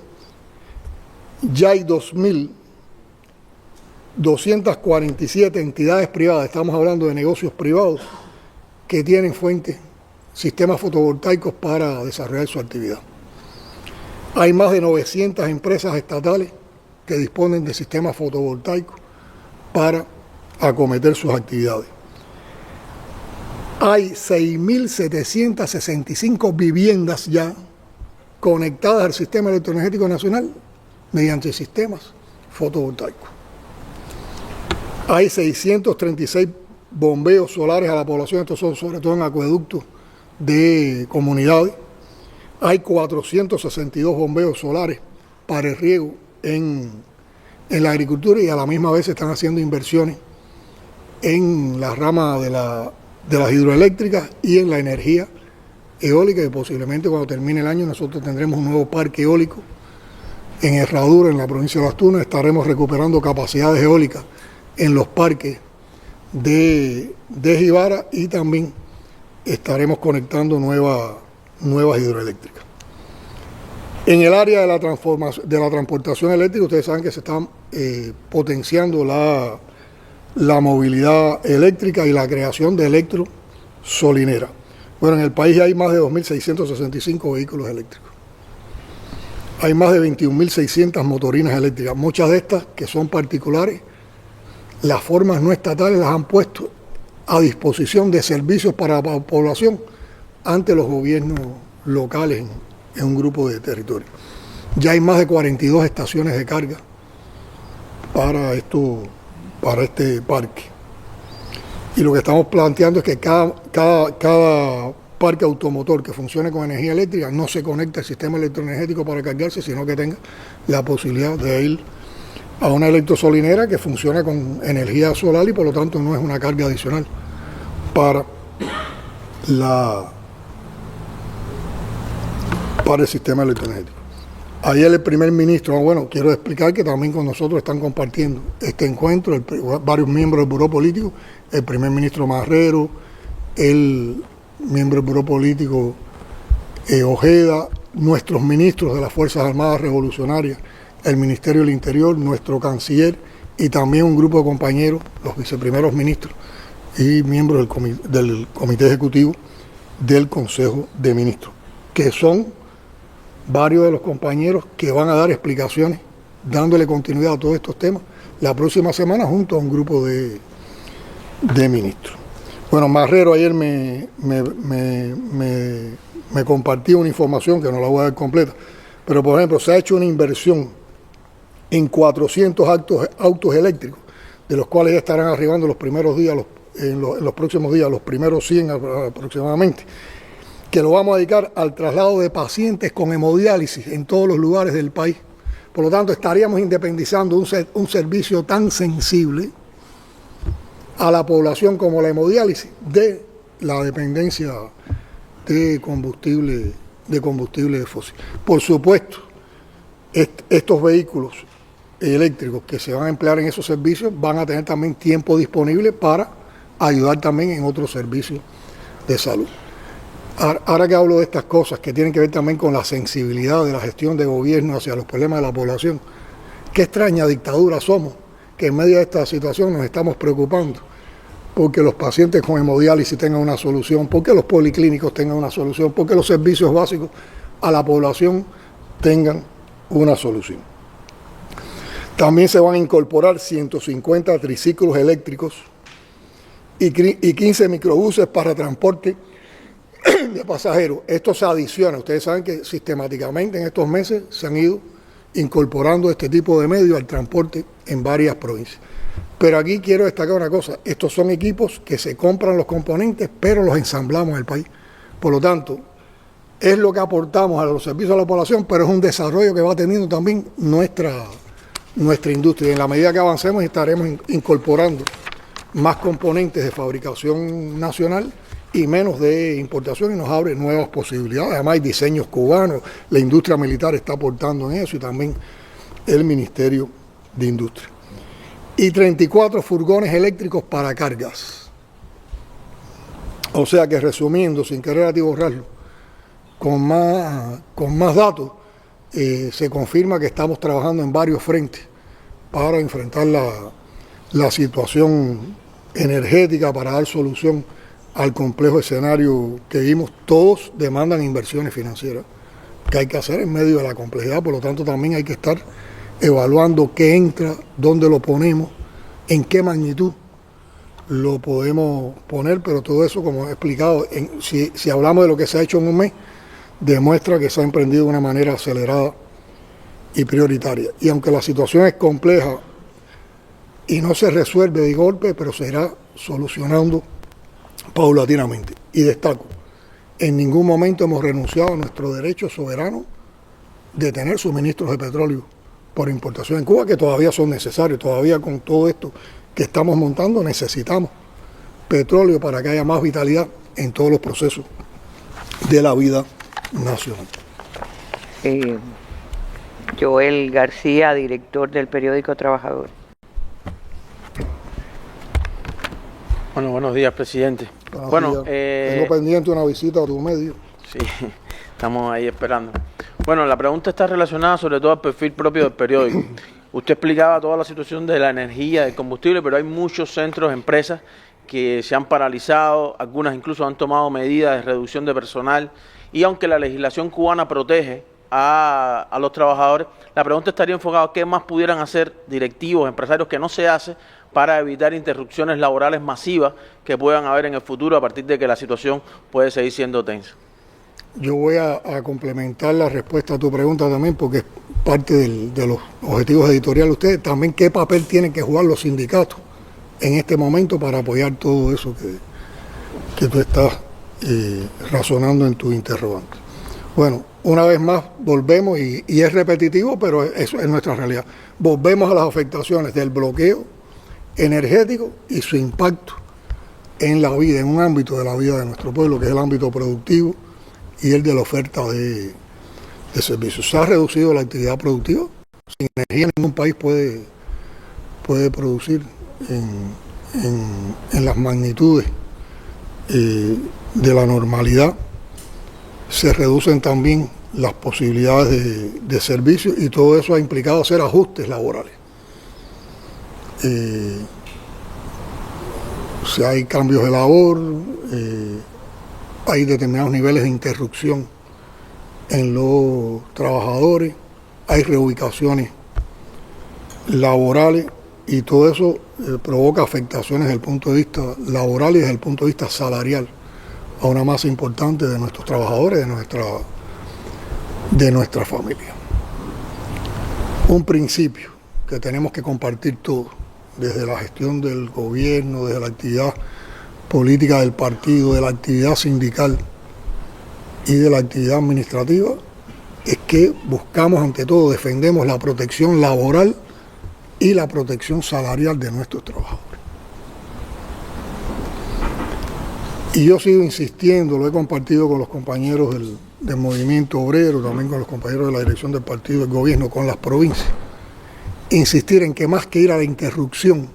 ya hay 2.247 entidades privadas, estamos hablando de negocios privados, que tienen fuentes, sistemas fotovoltaicos para desarrollar su actividad. Hay más de 900 empresas estatales que disponen de sistemas fotovoltaicos para acometer sus actividades. Hay 6.765 viviendas ya conectadas al sistema electroenergético nacional mediante sistemas fotovoltaicos. Hay 636 bombeos solares a la población, estos son sobre todo en acueductos de comunidades. Hay 462 bombeos solares para el riego en la agricultura, y a la misma vez se están haciendo inversiones en la rama de las hidroeléctricas y en la energía eólica, y posiblemente cuando termine el año nosotros tendremos un nuevo parque eólico en Herradura, en la provincia de Las Tunas. Estaremos recuperando capacidades eólicas en los parques de Jibara, y también estaremos conectando nuevas hidroeléctricas. En el área de la transportación eléctrica, ustedes saben que se está potenciando la la movilidad eléctrica y la creación de electrosolineras. Bueno, en el país hay más de 2.665 vehículos eléctricos. Hay más de 21.600 motorinas eléctricas. Muchas de estas, que son particulares, las formas no estatales las han puesto a disposición de servicios para la población ante los gobiernos locales en un grupo de territorios. Ya hay más de 42 estaciones de carga para este parque. Y lo que estamos planteando es que cada parque automotor que funcione con energía eléctrica no se conecta al sistema electroenergético para cargarse, sino que tenga la posibilidad de ir a una electrosolinera que funciona con energía solar y por lo tanto no es una carga adicional para el sistema electroenergético. Ayer el primer ministro, quiero explicar que también con nosotros están compartiendo este encuentro varios miembros del Buró Político, el primer ministro Marrero, el miembro del Buró Político Ojeda, nuestros ministros de las Fuerzas Armadas Revolucionarias, el Ministerio del Interior, nuestro canciller y también un grupo de compañeros, los viceprimeros ministros y miembros del Comité Ejecutivo del Consejo de Ministros, que son varios de los compañeros que van a dar explicaciones, dándole continuidad a todos estos temas la próxima semana junto a un grupo de ministros. Bueno, Marrero ayer me compartió una información que no la voy a dar completa, pero por ejemplo se ha hecho una inversión en 400 autos eléctricos, de los cuales ya estarán arribando los primeros días, en los próximos días, los primeros 100 aproximadamente, que lo vamos a dedicar al traslado de pacientes con hemodiálisis en todos los lugares del país. Por lo tanto, estaríamos independizando un servicio tan sensible a la población como la hemodiálisis de la dependencia de combustible fósil. Por supuesto, estos vehículos eléctricos que se van a emplear en esos servicios van a tener también tiempo disponible para ayudar también en otros servicios de salud. Ahora que hablo de estas cosas que tienen que ver también con la sensibilidad de la gestión de gobierno hacia los problemas de la población, qué extraña dictadura somos, que en medio de esta situación nos estamos preocupando porque los pacientes con hemodiálisis tengan una solución, porque los policlínicos tengan una solución, porque los servicios básicos a la población tengan una solución. También se van a incorporar 150 triciclos eléctricos y 15 microbuses para transporte de pasajeros. Esto se adiciona. Ustedes saben que sistemáticamente en estos meses se han ido incorporando este tipo de medios al transporte en varias provincias. Pero aquí quiero destacar una cosa. Estos son equipos que se compran los componentes, pero los ensamblamos en el país. Por lo tanto, es lo que aportamos a los servicios a la población, pero es un desarrollo que va teniendo también nuestra industria. Y en la medida que avancemos estaremos incorporando más componentes de fabricación nacional y menos de importación, y nos abre nuevas posibilidades. Además hay diseños cubanos, la industria militar está aportando en eso y también el Ministerio de Industria. Y 34 furgones eléctricos para cargas. O sea que resumiendo, sin querer atiborrarlo, con más datos, se confirma que estamos trabajando en varios frentes para enfrentar la situación energética, para dar solución al complejo escenario que vimos. Todos demandan inversiones financieras que hay que hacer en medio de la complejidad, por lo tanto también hay que estar evaluando qué entra, dónde lo ponemos, en qué magnitud lo podemos poner, pero todo eso, como he explicado, si hablamos de lo que se ha hecho en un mes, demuestra que se ha emprendido de una manera acelerada y prioritaria. Y aunque la situación es compleja y no se resuelve de golpe, pero se irá solucionando paulatinamente. Y destaco, en ningún momento hemos renunciado a nuestro derecho soberano de tener suministros de petróleo por importación en Cuba, que todavía son necesarios. Todavía con todo esto que estamos montando necesitamos petróleo para que haya más vitalidad en todos los procesos de la vida nacional. Joel García, director del periódico Trabajador. Bueno, buenos días, presidente. Buenos días. Tengo pendiente una visita a tu medio. Sí, estamos ahí esperando. Bueno, la pregunta está relacionada sobre todo al perfil propio del periódico. Usted explicaba toda la situación de la energía, del combustible, pero hay muchos centros, empresas que se han paralizado, algunas incluso han tomado medidas de reducción de personal, y aunque la legislación cubana protege a los trabajadores, la pregunta estaría enfocada a qué más pudieran hacer directivos, empresarios, que no se hace para evitar interrupciones laborales masivas que puedan haber en el futuro a partir de que la situación puede seguir siendo tensa. Yo voy a complementar la respuesta a tu pregunta también, porque es parte de los objetivos editoriales de ustedes. También qué papel tienen que jugar los sindicatos en este momento para apoyar todo eso que tú estás razonando en tu interrogante. Bueno, una vez más volvemos, y es repetitivo, pero eso es nuestra realidad. Volvemos a las afectaciones del bloqueo energético y su impacto en la vida, en un ámbito de la vida de nuestro pueblo, que es el ámbito productivo y el de la oferta de servicios. Se ha reducido la actividad productiva. Sin energía ningún país puede producir en las magnitudes de la normalidad. Se reducen también las posibilidades de servicios, y todo eso ha implicado hacer ajustes laborales. Si hay cambios de labor, hay determinados niveles de interrupción en los trabajadores, hay reubicaciones laborales, y todo eso provoca afectaciones desde el punto de vista laboral y desde el punto de vista salarial a una masa importante de nuestros trabajadores, de nuestra familia. Un principio que tenemos que compartir todos, desde la gestión del gobierno, desde la actividad política del partido, de la actividad sindical y de la actividad administrativa, es que buscamos, ante todo, defendemos la protección laboral y la protección salarial de nuestros trabajadores. Y yo sigo insistiendo, lo he compartido con los compañeros del movimiento obrero, también con los compañeros de la dirección del partido del gobierno, con las provincias, insistir en que más que ir a la interrupción,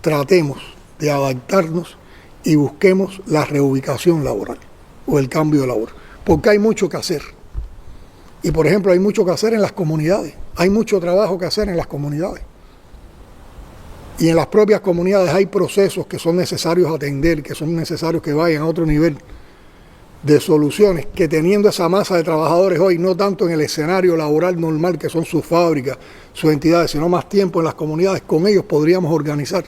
tratemos de adaptarnos y busquemos la reubicación laboral o el cambio de labor, porque hay mucho que hacer. Y por ejemplo, hay mucho que hacer en las comunidades, hay mucho trabajo que hacer en las comunidades. Y en las propias comunidades hay procesos que son necesarios atender, que son necesarios que vayan a otro nivel de soluciones, que teniendo esa masa de trabajadores hoy, no tanto en el escenario laboral normal que son sus fábricas, sus entidades, sino más tiempo en las comunidades, con ellos podríamos organizar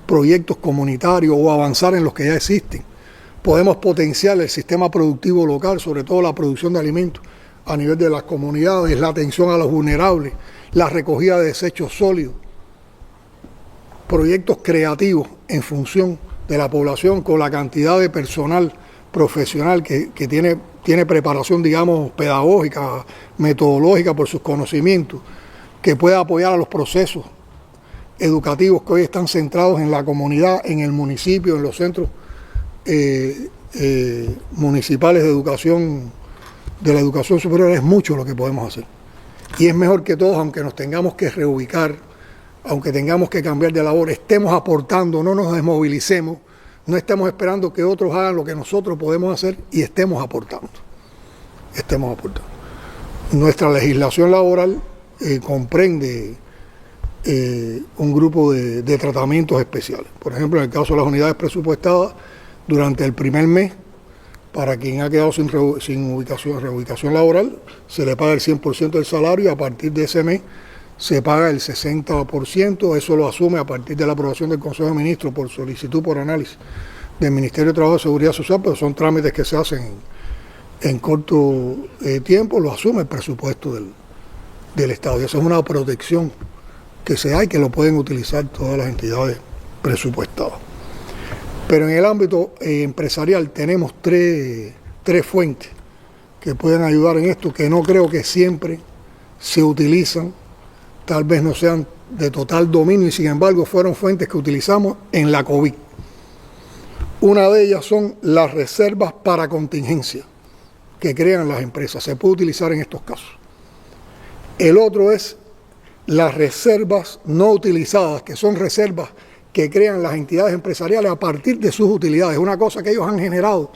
proyectos comunitarios o avanzar en los que ya existen. Podemos potenciar el sistema productivo local, sobre todo la producción de alimentos a nivel de las comunidades, la atención a los vulnerables, la recogida de desechos sólidos, proyectos creativos en función de la población con la cantidad de personal profesional que tiene preparación, digamos, pedagógica, metodológica por sus conocimientos, que pueda apoyar a los procesos educativos que hoy están centrados en la comunidad, en el municipio, en los centros municipales de la educación superior. Es mucho lo que podemos hacer. Y es mejor que todos, aunque nos tengamos que reubicar, aunque tengamos que cambiar de labor, estemos aportando, no nos desmovilicemos, no estemos esperando que otros hagan lo que nosotros podemos hacer, y estemos aportando. Nuestra legislación laboral comprende un grupo de tratamientos especiales. Por ejemplo, en el caso de las unidades presupuestadas, durante el primer mes, para quien ha quedado sin reubicación laboral, se le paga el 100% del salario, y a partir de ese mes se paga el 60%, eso lo asume a partir de la aprobación del Consejo de Ministros por solicitud, por análisis del Ministerio de Trabajo y Seguridad Social, pero son trámites que se hacen en corto tiempo, lo asume el presupuesto del Estado. Y eso es una protección que se da y que lo pueden utilizar todas las entidades presupuestadas. Pero en el ámbito empresarial tenemos tres fuentes que pueden ayudar en esto, que no creo que siempre se utilizan, tal vez no sean de total dominio, y sin embargo fueron fuentes que utilizamos en la COVID. Una de ellas son las reservas para contingencia que crean las empresas, se puede utilizar en estos casos. El otro es las reservas no utilizadas, que son reservas que crean las entidades empresariales a partir de sus utilidades, una cosa que ellos han generado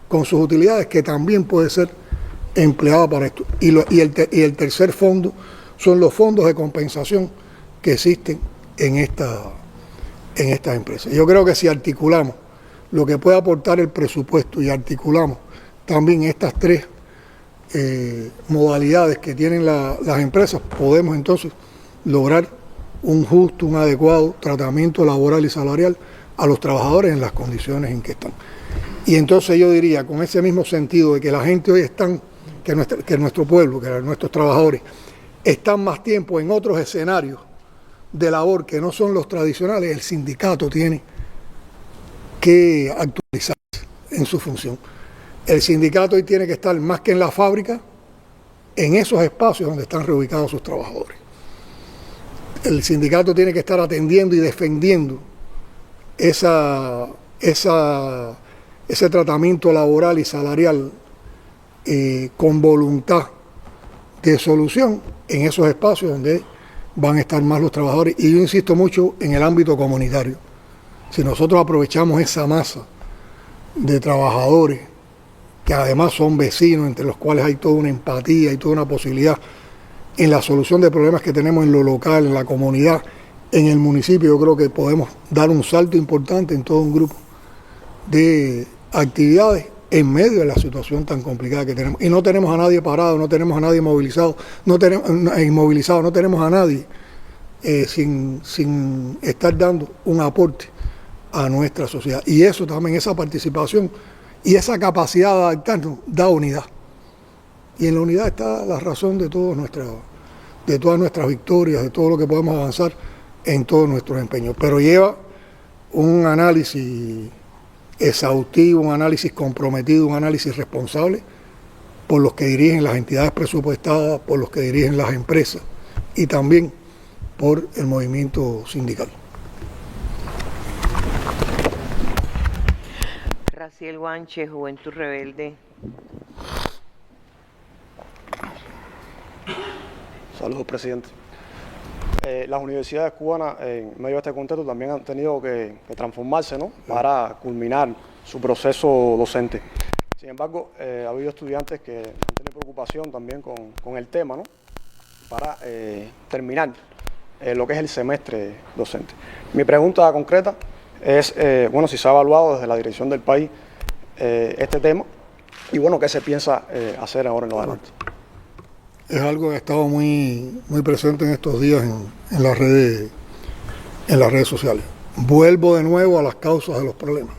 con sus utilidades que también puede ser empleada para esto. Y el tercer fondo son los fondos de compensación que existen en estas empresas. Yo creo que si articulamos lo que puede aportar el presupuesto y articulamos también estas tres modalidades que tienen las empresas, podemos entonces lograr un justo, un adecuado tratamiento laboral y salarial a los trabajadores en las condiciones en que están. Y entonces yo diría, con ese mismo sentido de que la gente hoy están, que nuestro pueblo, que nuestros trabajadores, están más tiempo en otros escenarios de labor que no son los tradicionales, el sindicato tiene que actualizarse en su función. El sindicato hoy tiene que estar más que en la fábrica, en esos espacios donde están reubicados sus trabajadores. El sindicato tiene que estar atendiendo y defendiendo ese tratamiento laboral y salarial con voluntad de solución en esos espacios donde van a estar más los trabajadores. Y yo insisto mucho en el ámbito comunitario. Si nosotros aprovechamos esa masa de trabajadores, que además son vecinos, entre los cuales hay toda una empatía y toda una posibilidad en la solución de problemas que tenemos en lo local, en la comunidad, en el municipio, yo creo que podemos dar un salto importante en todo un grupo de actividades en medio de la situación tan complicada que tenemos. Y no tenemos a nadie parado, no tenemos a nadie movilizado, no tenemos a nadie sin estar dando un aporte a nuestra sociedad. Y eso también, esa participación y esa capacidad de adaptarnos, da unidad. Y en la unidad está la razón de todas nuestras victorias, de todo lo que podemos avanzar en todos nuestros empeños. Pero lleva un análisis exhaustivo, un análisis comprometido, un análisis responsable por los que dirigen las entidades presupuestadas, por los que dirigen las empresas y también por el movimiento sindical. Raciel Guanche, Juventud Rebelde. Saludos, presidente. Las universidades cubanas, en medio de este contexto, también han tenido que transformarse, ¿no?, para culminar su proceso docente. Sin embargo, ha habido estudiantes que han tenido preocupación también con el tema, ¿no?, para terminar lo que es el semestre docente. Mi pregunta concreta es, bueno, si se ha evaluado desde la dirección del país este tema y, bueno, qué se piensa hacer ahora en lo adelante. Es algo que ha estado muy presente en estos días en las redes sociales. Vuelvo de nuevo a las causas de los problemas.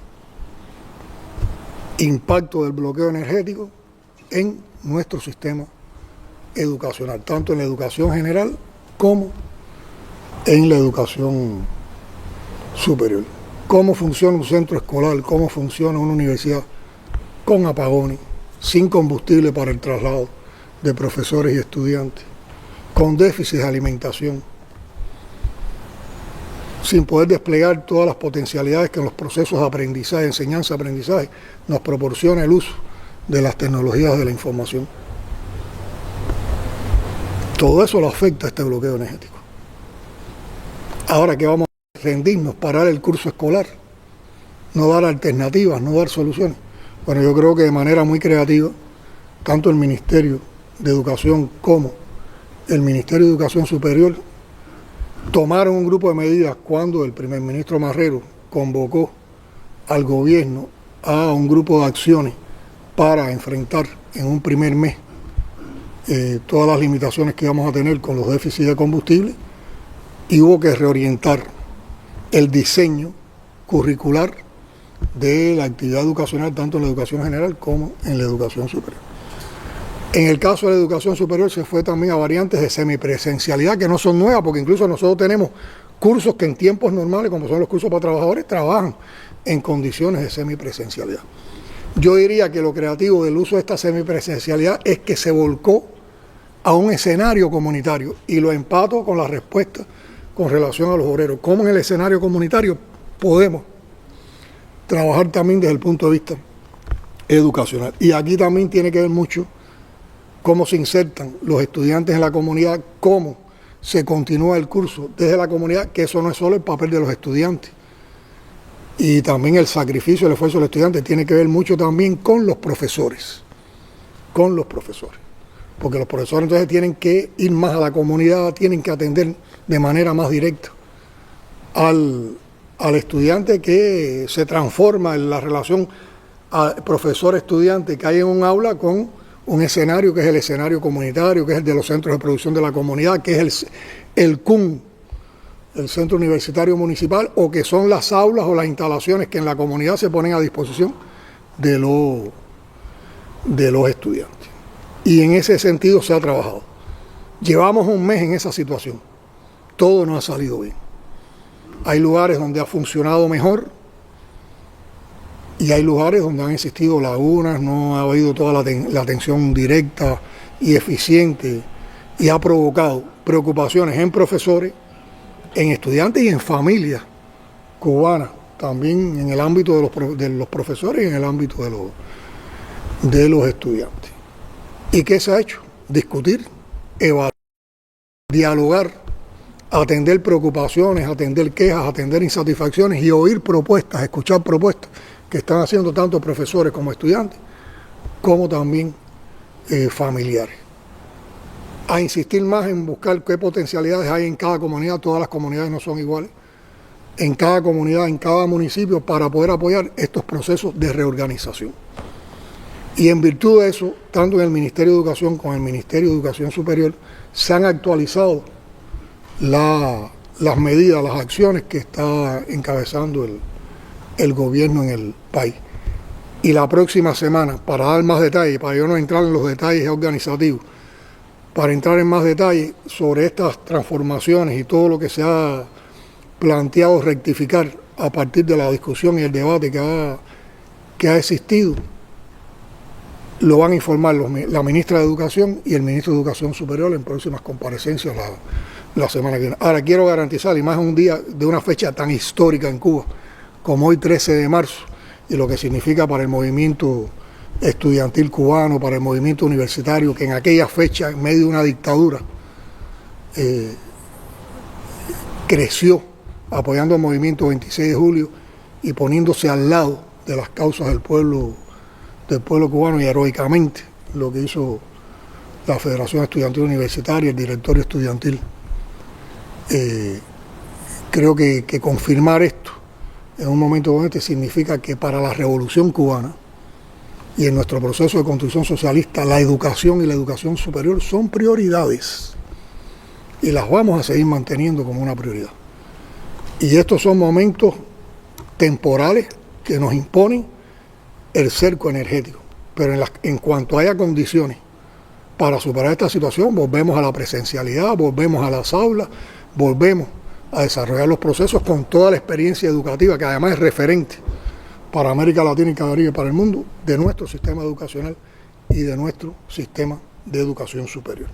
Impacto del bloqueo energético en nuestro sistema educacional, tanto en la educación general como en la educación superior. Cómo funciona un centro escolar, cómo funciona una universidad con apagones, sin combustible para el traslado de profesores y estudiantes, con déficit de alimentación, sin poder desplegar todas las potencialidades que en los procesos de aprendizaje, enseñanza-aprendizaje, nos proporciona el uso de las tecnologías de la información. Todo eso lo afecta a este bloqueo energético. Ahora que vamos a rendirnos, parar el curso escolar, no dar alternativas, no dar soluciones. Bueno, yo creo que de manera muy creativa, tanto el Ministerio de Educación como el Ministerio de Educación Superior tomaron un grupo de medidas cuando el primer ministro Marrero convocó al gobierno a un grupo de acciones para enfrentar en un primer mes todas las limitaciones que íbamos a tener con los déficits de combustible, y hubo que reorientar el diseño curricular de la actividad educacional, tanto en la educación general como en la educación superior. En el caso de la educación superior se fue también a variantes de semipresencialidad que no son nuevas, porque incluso nosotros tenemos cursos que en tiempos normales, como son los cursos para trabajadores, trabajan en condiciones de semipresencialidad. Yo diría que lo creativo del uso de esta semipresencialidad es que se volcó a un escenario comunitario, y lo empato con la respuesta con relación a los obreros. ¿Cómo en el escenario comunitario podemos trabajar también desde el punto de vista educacional? Y aquí también tiene que ver mucho cómo se insertan los estudiantes en la comunidad, cómo se continúa el curso desde la comunidad, que eso no es solo el papel de los estudiantes. Y también el sacrificio, el esfuerzo de los estudiantes tiene que ver mucho también con los profesores. Porque los profesores entonces tienen que ir más a la comunidad, tienen que atender de manera más directa al estudiante, que se transforma en la relación profesor-estudiante que hay en un aula con un escenario que es el escenario comunitario, que es el de los centros de producción de la comunidad, que es el CUM, el Centro Universitario Municipal, o que son las aulas o las instalaciones que en la comunidad se ponen a disposición de los estudiantes. Y en ese sentido se ha trabajado. Llevamos un mes en esa situación. Todo no ha salido bien. Hay lugares donde ha funcionado mejor y hay lugares donde han existido lagunas, no ha habido toda la atención directa y eficiente, y ha provocado preocupaciones en profesores, en estudiantes y en familias cubanas, también en el ámbito de los profesores y en el ámbito de los estudiantes. ¿Y qué se ha hecho? Discutir, evaluar, dialogar, atender preocupaciones, atender quejas, atender insatisfacciones y oír propuestas, escuchar propuestas que están haciendo tanto profesores como estudiantes, como también familiares. A insistir más en buscar qué potencialidades hay en cada comunidad. Todas las comunidades no son iguales. En cada comunidad, en cada municipio, para poder apoyar estos procesos de reorganización. Y en virtud de eso, tanto en el Ministerio de Educación como en el Ministerio de Educación Superior, se han actualizado las medidas, las acciones que está encabezando el gobierno en el país. Y la próxima semana, para dar más detalles, para yo no entrar en los detalles organizativos, para entrar en más detalles sobre estas transformaciones y todo lo que se ha planteado rectificar a partir de la discusión y el debate que ha existido, lo van a informar la ministra de Educación y el ministro de Educación Superior en próximas comparecencias la semana que viene. Ahora, quiero garantizar, y más un día de una fecha tan histórica en Cuba, como hoy 13 de marzo, y lo que significa para el movimiento estudiantil cubano, para el movimiento universitario, que en aquella fecha, en medio de una dictadura, creció apoyando el movimiento 26 de julio y poniéndose al lado de las causas del pueblo cubano, y heroicamente lo que hizo la Federación Estudiantil Universitaria, el directorio estudiantil. Creo que confirmar esto en un momento como este significa que para la revolución cubana y en nuestro proceso de construcción socialista, la educación y la educación superior son prioridades y las vamos a seguir manteniendo como una prioridad. Y estos son momentos temporales que nos imponen el cerco energético, pero en cuanto haya condiciones para superar esta situación, volvemos a la presencialidad, volvemos a las aulas, volvemos a desarrollar los procesos con toda la experiencia educativa, que además es referente para América Latina y Caribe, para el mundo, de nuestro sistema educacional y de nuestro sistema de educación superior.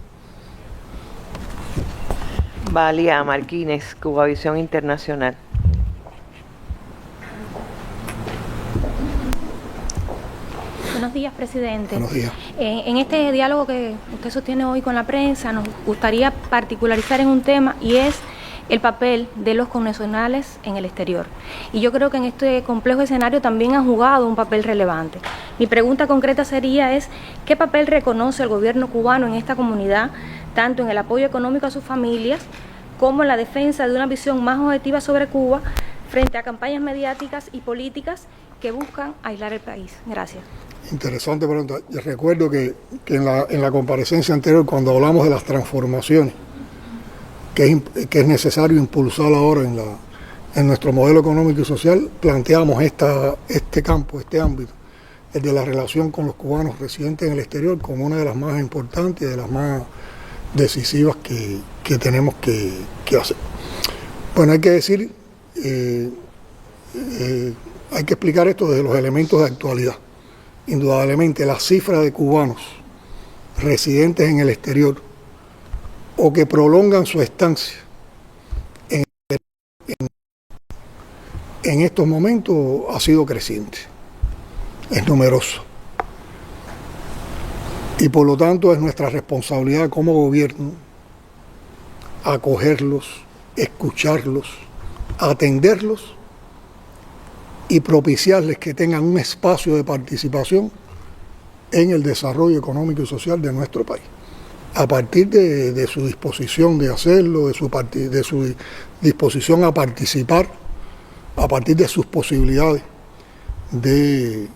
Valia Martínez, Cubavisión Internacional. Buenos días, presidente. Buenos días. En este diálogo que usted sostiene hoy con la prensa, nos gustaría particularizar en un tema, y es el papel de los connacionales en el exterior. Y yo creo que en este complejo escenario también han jugado un papel relevante. Mi pregunta concreta sería ¿qué papel reconoce el gobierno cubano en esta comunidad, tanto en el apoyo económico a sus familias, como en la defensa de una visión más objetiva sobre Cuba frente a campañas mediáticas y políticas que buscan aislar el país? Gracias. Interesante pregunta. Yo recuerdo que en la comparecencia anterior, cuando hablamos de las transformaciones que es necesario impulsar ahora en nuestro modelo económico y social, planteamos este campo, este ámbito, el de la relación con los cubanos residentes en el exterior, como una de las más importantes y de las más decisivas que tenemos que hacer. Bueno, hay que decir, hay que explicar esto desde los elementos de actualidad. Indudablemente, la cifra de cubanos residentes en el exterior o que prolongan su estancia en estos momentos ha sido creciente, es numeroso. Y por lo tanto es nuestra responsabilidad como gobierno acogerlos, escucharlos, atenderlos y propiciarles que tengan un espacio de participación en el desarrollo económico y social de nuestro país. a partir de su disposición de hacerlo, de su disposición a participar, a partir de sus posibilidades de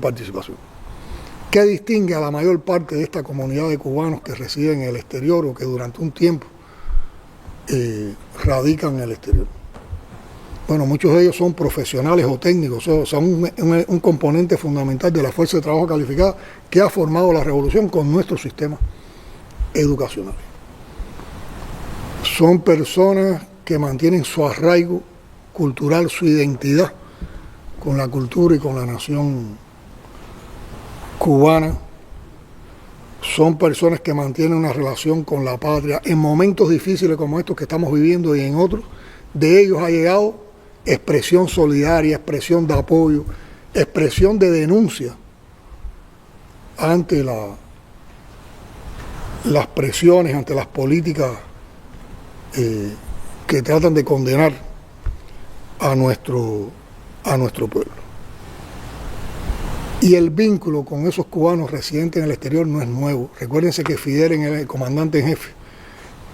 participación. ¿Qué distingue a la mayor parte de esta comunidad de cubanos que residen en el exterior o que durante un tiempo radican en el exterior? Bueno, muchos de ellos son profesionales o técnicos, son un componente fundamental de la fuerza de trabajo calificada que ha formado la revolución con nuestro sistema educacional. Son personas que mantienen su arraigo cultural, su identidad con la cultura y con la nación cubana. Son personas que mantienen una relación con la patria en momentos difíciles como estos que estamos viviendo y en otros. De ellos ha llegado expresión solidaria, expresión de apoyo, expresión de denuncia ante las presiones, ante las políticas que tratan de condenar a nuestro pueblo. Y el vínculo con esos cubanos residentes en el exterior no es nuevo. Recuérdense que Fidel, el comandante en jefe,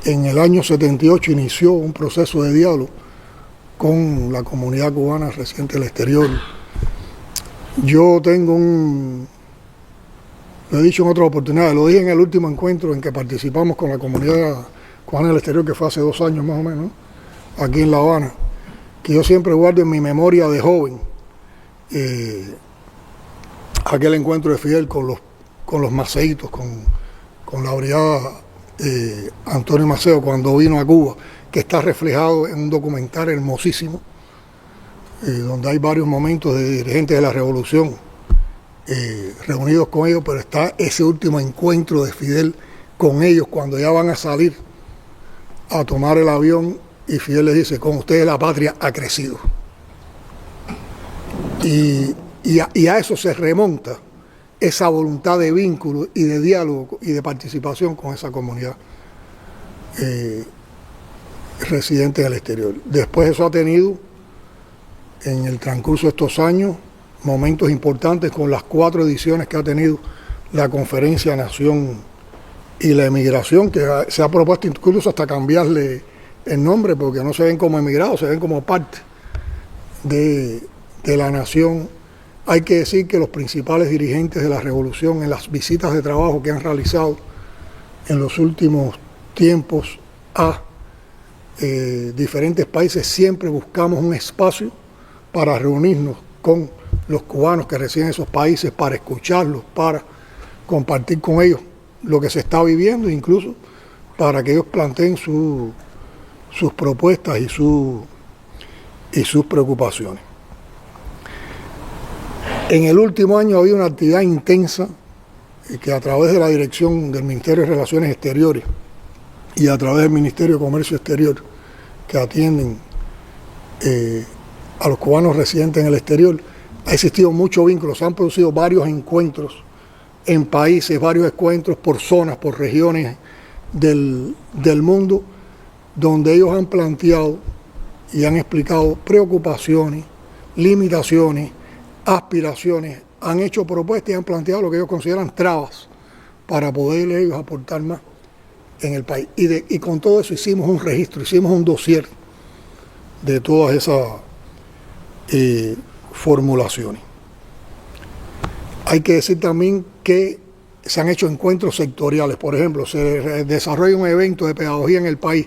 en el año 78 inició un proceso de diálogo con la comunidad cubana residente en el exterior. Yo tengo lo he dicho en otras oportunidades, lo dije en el último encuentro en que participamos con la comunidad cubana en el exterior, que fue hace 2 años más o menos, aquí en La Habana, que yo siempre guardo en mi memoria de joven aquel encuentro de Fidel con los maceitos, con la brigada Antonio Maceo cuando vino a Cuba, que está reflejado en un documental hermosísimo, donde hay varios momentos de dirigentes de la revolución reunidos con ellos, pero está ese último encuentro de Fidel con ellos cuando ya van a salir a tomar el avión y Fidel les dice: con ustedes la patria ha crecido. Y a eso se remonta esa voluntad de vínculo y de diálogo y de participación con esa comunidad residente en el exterior. Después eso ha tenido, en el transcurso de estos años, momentos importantes con las 4 ediciones que ha tenido la Conferencia Nación y la Emigración, que se ha propuesto incluso hasta cambiarle el nombre, porque no se ven como emigrados, se ven como parte de la nación. Hay que decir que los principales dirigentes de la revolución, en las visitas de trabajo que han realizado en los últimos tiempos a diferentes países, siempre buscamos un espacio para reunirnos con los cubanos que residen en esos países, para escucharlos, para compartir con ellos lo que se está viviendo, incluso para que ellos planteen sus propuestas y sus preocupaciones. En el último año ha habido una actividad intensa que a través de la dirección del Ministerio de Relaciones Exteriores y a través del Ministerio de Comercio Exterior, que atienden a los cubanos residentes en el exterior, ha existido mucho vínculo. Se han producido varios encuentros en países, varios encuentros por zonas, por regiones del mundo, donde ellos han planteado y han explicado preocupaciones, limitaciones, aspiraciones, han hecho propuestas y han planteado lo que ellos consideran trabas para poder ellos aportar más en el país. Y con todo eso hicimos un registro, hicimos un dossier de todas esas formulaciones. Hay que decir también que se han hecho encuentros sectoriales. Por ejemplo, se desarrolla un evento de pedagogía en el país.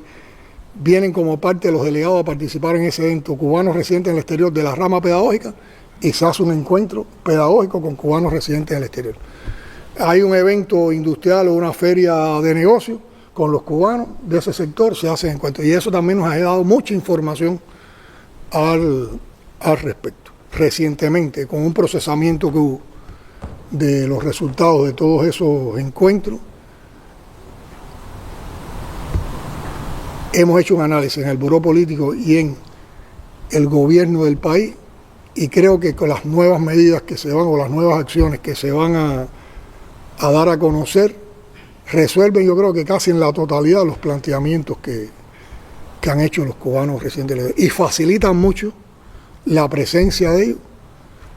Vienen como parte de los delegados a participar en ese evento cubanos residentes en el exterior de la rama pedagógica y se hace un encuentro pedagógico con cubanos residentes en el exterior. Hay un evento industrial o una feria de negocios con los cubanos de ese sector, se hacen encuentros. Y eso también nos ha dado mucha información al respecto. Recientemente, con un procesamiento que hubo de los resultados de todos esos encuentros, hemos hecho un análisis en el Buró Político y en el gobierno del país, y creo que con las nuevas medidas que se van, o las nuevas acciones que se van a dar a conocer, resuelven, yo creo que casi en la totalidad, los planteamientos que han hecho los cubanos residentes, y facilitan mucho la presencia de ellos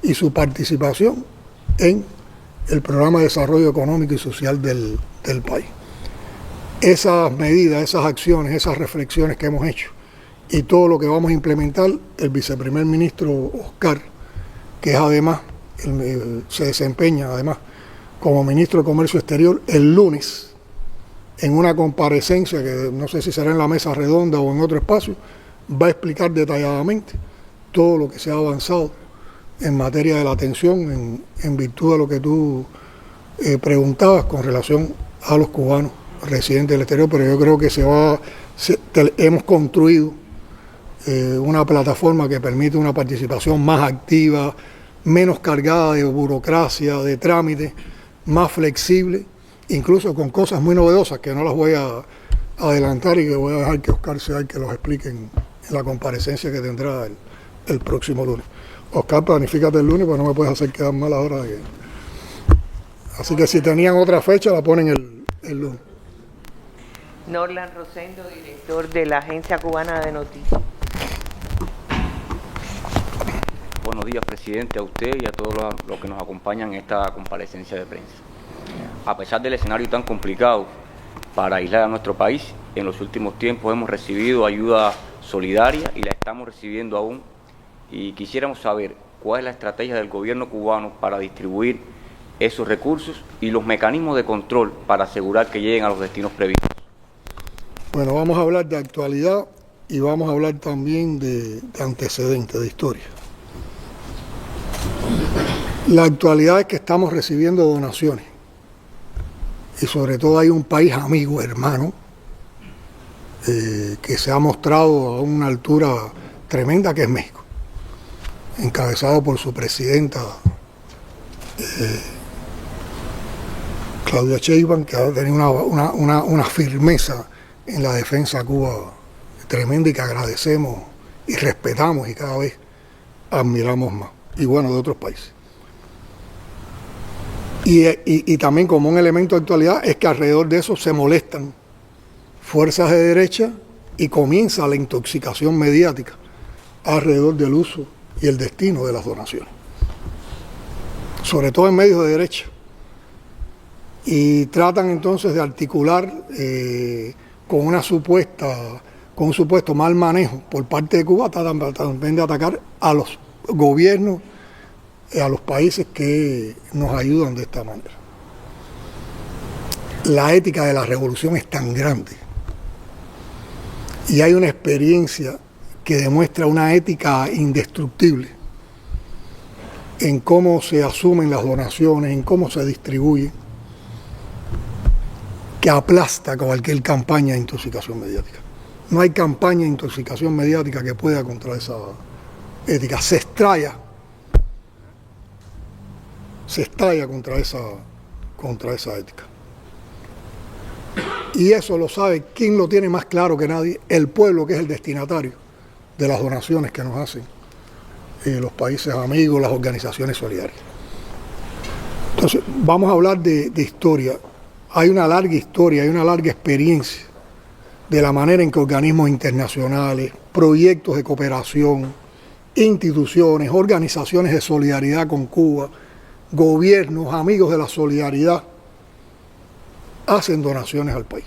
y su participación en el programa de desarrollo económico y social del país. esas medidas, esas acciones, esas reflexiones que hemos hecho y todo lo que vamos a implementar, el viceprimer ministro Oscar, que es además, se desempeña además como ministro de Comercio Exterior, el lunes, en una comparecencia que no sé si será en la mesa redonda o en otro espacio, va a explicar detalladamente todo lo que se ha avanzado en materia de la atención en virtud de lo que tú preguntabas con relación a los cubanos residentes del exterior, pero yo creo que hemos construido una plataforma que permite una participación más activa, menos cargada de burocracia, de trámites, más flexible, incluso con cosas muy novedosas que no las voy a adelantar y que voy a dejar que Oscar sea el que los explique en la comparecencia que tendrá el próximo lunes. Oscar, planifícate el lunes, pues no me puedes hacer quedar mal ahora. Así que si tenían otra fecha, la ponen el lunes. Norlan Rosendo, director de la Agencia Cubana de Noticias. Buenos días, presidente, a usted y a todos los que nos acompañan en esta comparecencia de prensa. A pesar del escenario tan complicado para aislar a nuestro país, en los últimos tiempos hemos recibido ayuda solidaria y la estamos recibiendo aún. Y quisiéramos saber cuál es la estrategia del gobierno cubano para distribuir esos recursos y los mecanismos de control para asegurar que lleguen a los destinos previstos. Bueno, vamos a hablar de actualidad y vamos a hablar también de antecedentes, de historia. La actualidad es que estamos recibiendo donaciones y sobre todo hay un país amigo, hermano, que se ha mostrado a una altura tremenda, que es México, encabezado por su presidenta Claudia Sheinbaum, que ha tenido una firmeza en la defensa a Cuba tremenda y que agradecemos y respetamos y cada vez admiramos más, y bueno, de otros países. Y también como un elemento de actualidad es que alrededor de eso se molestan fuerzas de derecha y comienza la intoxicación mediática alrededor del uso y el destino de las donaciones, sobre todo en medios de derecha, y tratan entonces de articular con un supuesto mal manejo por parte de Cuba, tratan también de atacar a los gobiernos, a los países que nos ayudan de esta manera. La ética de la revolución es tan grande y hay una experiencia que demuestra una ética indestructible en cómo se asumen las donaciones, en cómo se distribuyen, que aplasta cualquier campaña de intoxicación mediática. No hay campaña de intoxicación mediática que pueda contra esa ética. Se estalla contra esa ética. Y eso lo sabe, ¿quién lo tiene más claro que nadie? El pueblo, que es el destinatario de las donaciones que nos hacen los países amigos, las organizaciones solidarias. Entonces, vamos a hablar de historia. Hay una larga historia, hay una larga experiencia de la manera en que organismos internacionales, proyectos de cooperación, instituciones, organizaciones de solidaridad con Cuba, gobiernos, amigos de la solidaridad, hacen donaciones al país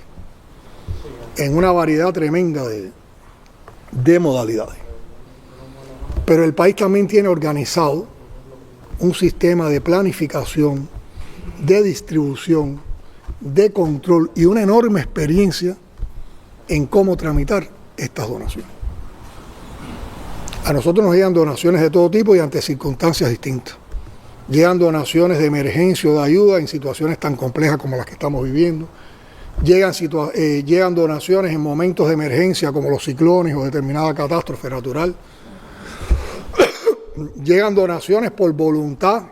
en una variedad tremenda de modalidades. Pero el país también tiene organizado un sistema de planificación, de distribución, de control y una enorme experiencia en cómo tramitar estas donaciones. A nosotros nos llegan donaciones de todo tipo y ante circunstancias distintas. Llegan donaciones de emergencia o de ayuda en situaciones tan complejas como las que estamos viviendo. Llegan donaciones en momentos de emergencia como los ciclones o determinada catástrofe natural. Llegan donaciones por voluntad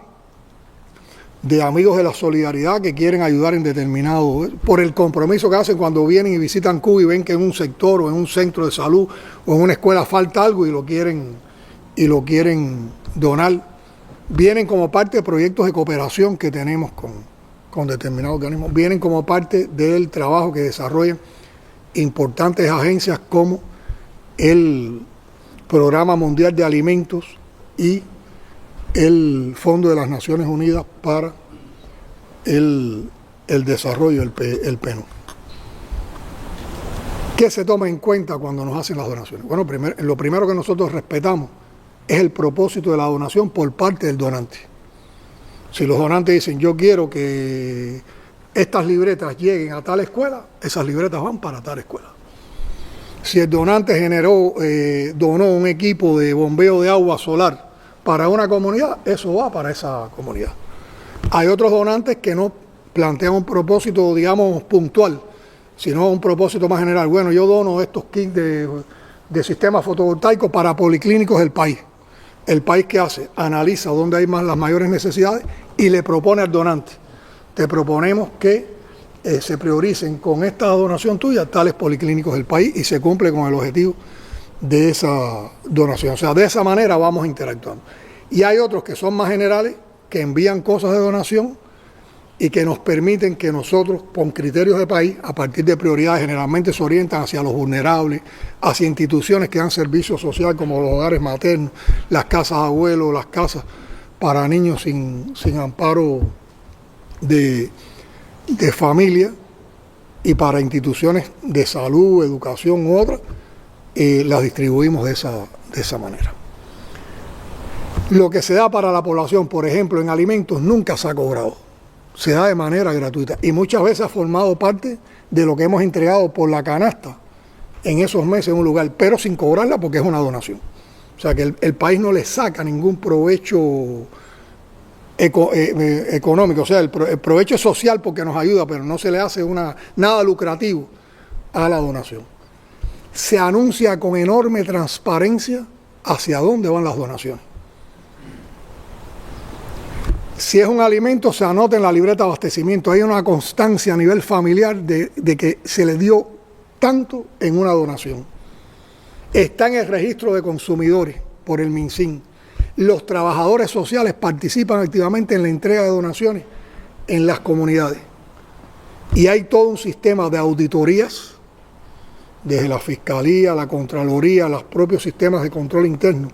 de amigos de la solidaridad que quieren ayudar en determinado, por el compromiso que hacen cuando vienen y visitan Cuba y ven que en un sector o en un centro de salud o en una escuela falta algo y lo quieren donar. Vienen como parte de proyectos de cooperación que tenemos con determinados organismos, vienen como parte del trabajo que desarrollan importantes agencias como el Programa Mundial de Alimentos y el Fondo de las Naciones Unidas para el Desarrollo, el PNUD. ¿Qué se toma en cuenta cuando nos hacen las donaciones? Bueno, lo primero que nosotros respetamos es el propósito de la donación por parte del donante. Si los donantes dicen, yo quiero que estas libretas lleguen a tal escuela, esas libretas van para tal escuela. Si el donante donó un equipo de bombeo de agua solar para una comunidad, eso va para esa comunidad. Hay otros donantes que no plantean un propósito, digamos, puntual, sino un propósito más general. Bueno, yo dono estos kits de sistemas fotovoltaicos para policlínicos del país. El país, ¿qué hace? Analiza dónde hay las mayores necesidades y le propone al donante. Te proponemos que se prioricen con esta donación tuya tales policlínicos del país y se cumple con el objetivo de esa donación. O sea, de esa manera vamos interactuando. Y hay otros que son más generales, que envían cosas de donación y que nos permiten que nosotros, con criterios de país, a partir de prioridades, generalmente se orientan hacia los vulnerables, hacia instituciones que dan servicio social como los hogares maternos, las casas de abuelos, las casas para niños sin amparo de familia, y para instituciones de salud, educación u otras, las distribuimos de esa manera. Lo que se da para la población, por ejemplo, en alimentos, nunca se ha cobrado. Se da de manera gratuita y muchas veces ha formado parte de lo que hemos entregado por la canasta en esos meses en un lugar, pero sin cobrarla porque es una donación. O sea que el país no le saca ningún provecho económico, o sea, el provecho es social porque nos ayuda, pero no se le hace nada lucrativo a la donación. Se anuncia con enorme transparencia hacia dónde van las donaciones. Si es un alimento, se anota en la libreta de abastecimiento. Hay una constancia a nivel familiar de que se le dio tanto en una donación. Está en el registro de consumidores por el MinSIN. Los trabajadores sociales participan activamente en la entrega de donaciones en las comunidades. Y hay todo un sistema de auditorías, desde la Fiscalía, la Contraloría, los propios sistemas de control interno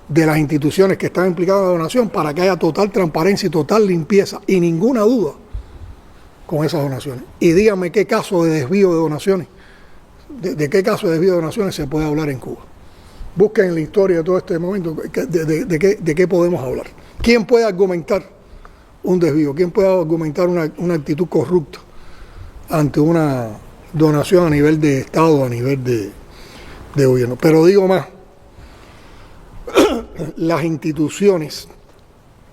de las instituciones que están implicadas en la donación, para que haya total transparencia y total limpieza y ninguna duda con esas donaciones. Y díganme qué caso de desvío de donaciones, de qué caso de desvío de donaciones se puede hablar en Cuba. Busquen en la historia de todo este momento de qué podemos hablar. ¿Quién puede argumentar un desvío? ¿Quién puede argumentar una actitud corrupta ante una donación a nivel de Estado, a nivel de gobierno? Pero digo más, las instituciones,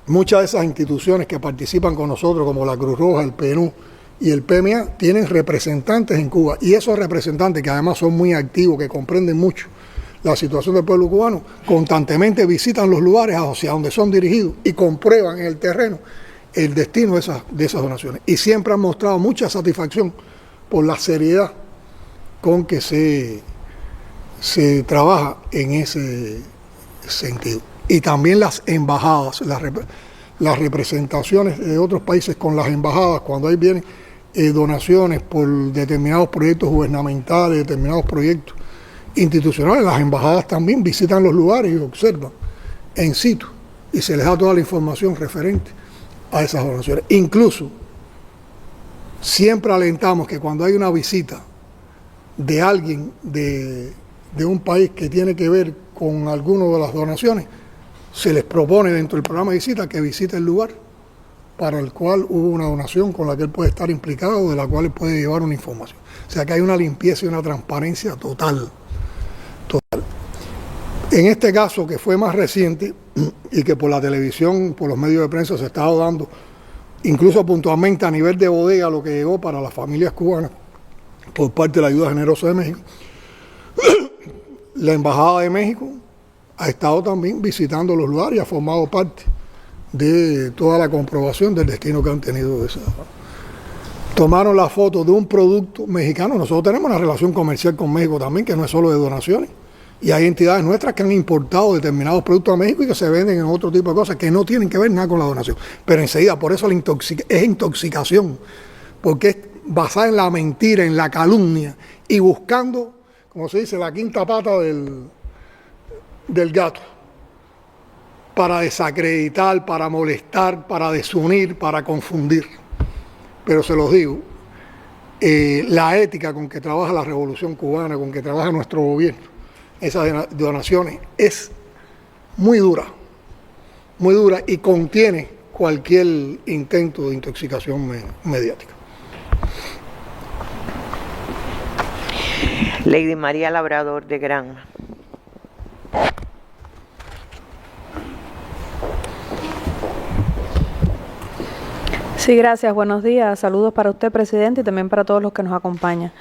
muchas de esas instituciones que participan con nosotros, como la Cruz Roja, el PNUD y el PMA, tienen representantes en Cuba, y esos representantes, que además son muy activos, que comprenden mucho la situación del pueblo cubano, constantemente visitan los lugares hacia donde son dirigidos y comprueban en el terreno el destino de esas donaciones, y siempre han mostrado mucha satisfacción por la seriedad con que se trabaja en ese sentido. Y también las embajadas, las representaciones de otros países con las embajadas, cuando ahí vienen donaciones por determinados proyectos gubernamentales, determinados proyectos institucionales, las embajadas también visitan los lugares y observan en situ y se les da toda la información referente a esas donaciones. Incluso siempre alentamos que cuando hay una visita de alguien de un país que tiene que ver con alguna de las donaciones, se les propone dentro del programa de visita que visite el lugar para el cual hubo una donación con la que él puede estar implicado, de la cual él puede llevar una información. O sea que hay una limpieza y una transparencia total. En este caso, que fue más reciente y que por la televisión, por los medios de prensa se estaba dando, incluso puntualmente a nivel de bodega, lo que llegó para las familias cubanas por parte de la Ayuda Generosa de México, la Embajada de México ha estado también visitando los lugares y ha formado parte de toda la comprobación del destino que han tenido. Tomaron la foto de un producto mexicano. Nosotros tenemos una relación comercial con México también, que no es solo de donaciones. Y hay entidades nuestras que han importado determinados productos a México y que se venden en otro tipo de cosas que no tienen que ver nada con la donación. Pero enseguida, por eso es intoxicación, porque es basada en la mentira, en la calumnia y buscando, como se dice, la quinta pata del gato, para desacreditar, para molestar, para desunir, para confundir. Pero se los digo, la ética con que trabaja la Revolución Cubana, con que trabaja nuestro gobierno, esas donaciones, es muy dura y contiene cualquier intento de intoxicación mediática. Lady María Labrador de Granma. Sí, gracias. Buenos días. Saludos para usted, presidente, y también para todos los que nos acompañan.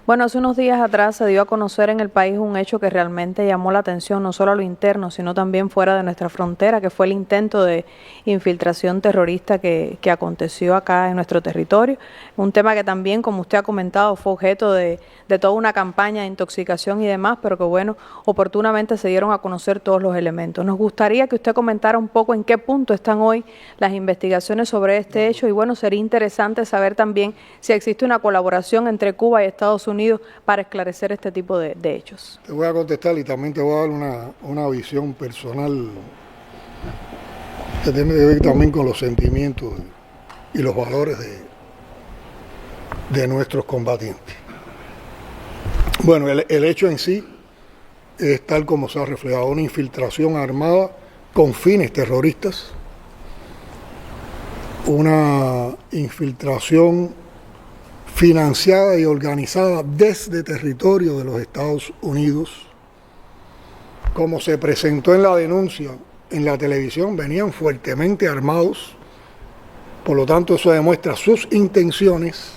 Bueno, hace unos días atrás se dio a conocer en el país un hecho que realmente llamó la atención, no solo a lo interno, sino también fuera de nuestra frontera, que fue el intento de infiltración terrorista que aconteció acá en nuestro territorio. Un tema que también, como usted ha comentado, fue objeto de toda una campaña de intoxicación y demás, pero que bueno, oportunamente se dieron a conocer todos los elementos. Nos gustaría que usted comentara un poco en qué punto están hoy las investigaciones sobre este hecho y bueno, sería interesante saber también si existe una colaboración entre Cuba y Estados Unidos para esclarecer este tipo de hechos. Te voy a contestar y también te voy a dar una visión personal que tiene que ver también con los sentimientos y los valores de nuestros combatientes. Bueno, el hecho en sí es tal como se ha reflejado, una infiltración armada con fines terroristas, una infiltración financiada y organizada desde territorio de los Estados Unidos. Como se presentó en la denuncia en la televisión, venían fuertemente armados, por lo tanto eso demuestra sus intenciones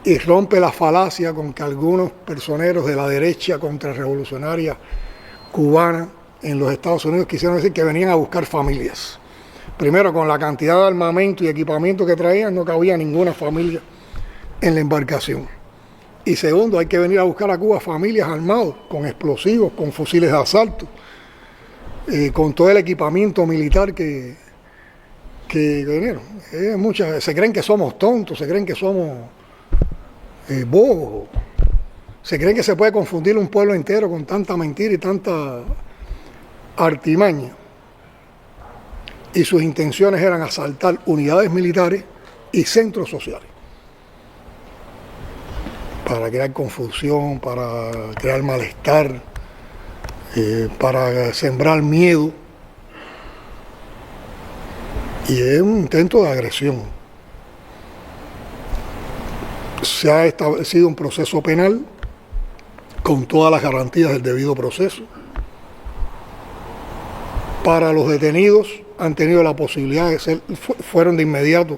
y rompe la falacia con que algunos personeros de la derecha contrarrevolucionaria cubana en los Estados Unidos quisieron decir que venían a buscar familias. Primero, con la cantidad de armamento y equipamiento que traían, no cabía ninguna familia en la embarcación. Y segundo, hay que venir a buscar a Cuba familias armadas, con explosivos, con fusiles de asalto, con todo el equipamiento militar que vinieron. Se creen que somos tontos, se creen que somos bobos, se creen que se puede confundir un pueblo entero con tanta mentira y tanta artimaña. Y sus intenciones eran asaltar unidades militares y centros sociales, para crear confusión, para crear malestar, para sembrar miedo. Y es un intento de agresión. Se ha establecido un proceso penal con todas las garantías del debido proceso. Para los detenidos han tenido la posibilidad de fueron de inmediato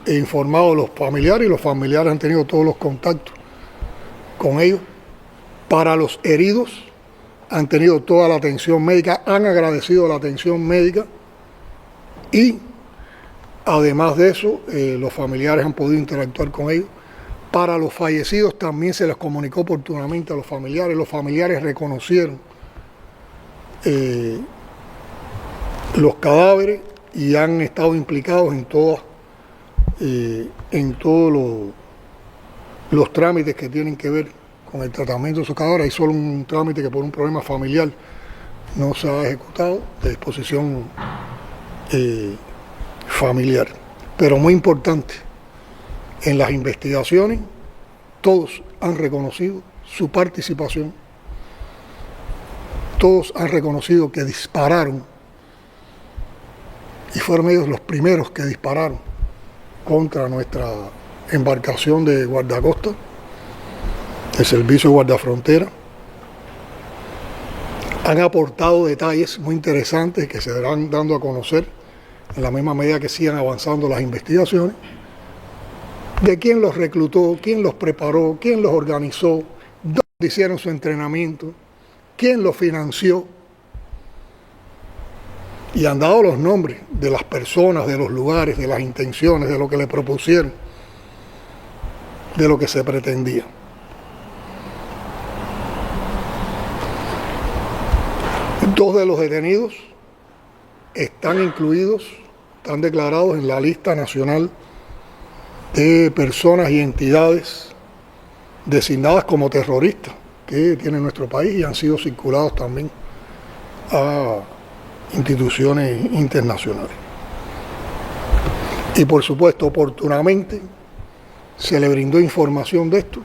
informados los familiares y los familiares han tenido todos los contactos con ellos. Para los heridos han tenido toda la atención médica, han agradecido la atención médica y además de eso los familiares han podido interactuar con ellos. Para los fallecidos también se les comunicó oportunamente a los familiares reconocieron los cadáveres y han estado implicados en todos los trámites que tienen que ver con el tratamiento de sus cadáveres. Hay solo un trámite que por un problema familiar no se ha ejecutado de disposición familiar. Pero muy importante, en las investigaciones todos han reconocido su participación, todos han reconocido que dispararon y fueron ellos los primeros que dispararon contra nuestra embarcación de guardacosta, el Servicio de Guardafrontera. Han aportado detalles muy interesantes que se irán dando a conocer en la misma medida que sigan avanzando las investigaciones, de quién los reclutó, quién los preparó, quién los organizó, dónde hicieron su entrenamiento, quién los financió. Y han dado los nombres de las personas, de los lugares, de las intenciones, de lo que le propusieron, de lo que se pretendía. Dos de los detenidos están incluidos, están declarados en la lista nacional de personas y entidades designadas como terroristas que tiene nuestro país y han sido circulados también a instituciones internacionales. Y por supuesto, oportunamente, se le brindó información de esto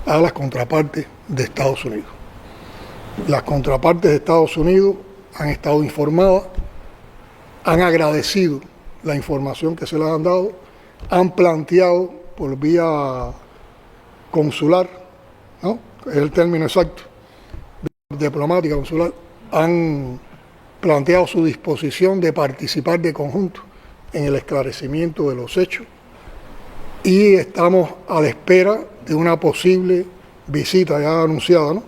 a las contrapartes de Estados Unidos. Las contrapartes de Estados Unidos han estado informadas, han agradecido la información que se les han dado, han planteado por vía consular, ¿no? Es el término exacto, diplomática consular, han planteado su disposición de participar de conjunto en el esclarecimiento de los hechos y estamos a la espera de una posible visita ya anunciada, ¿no?,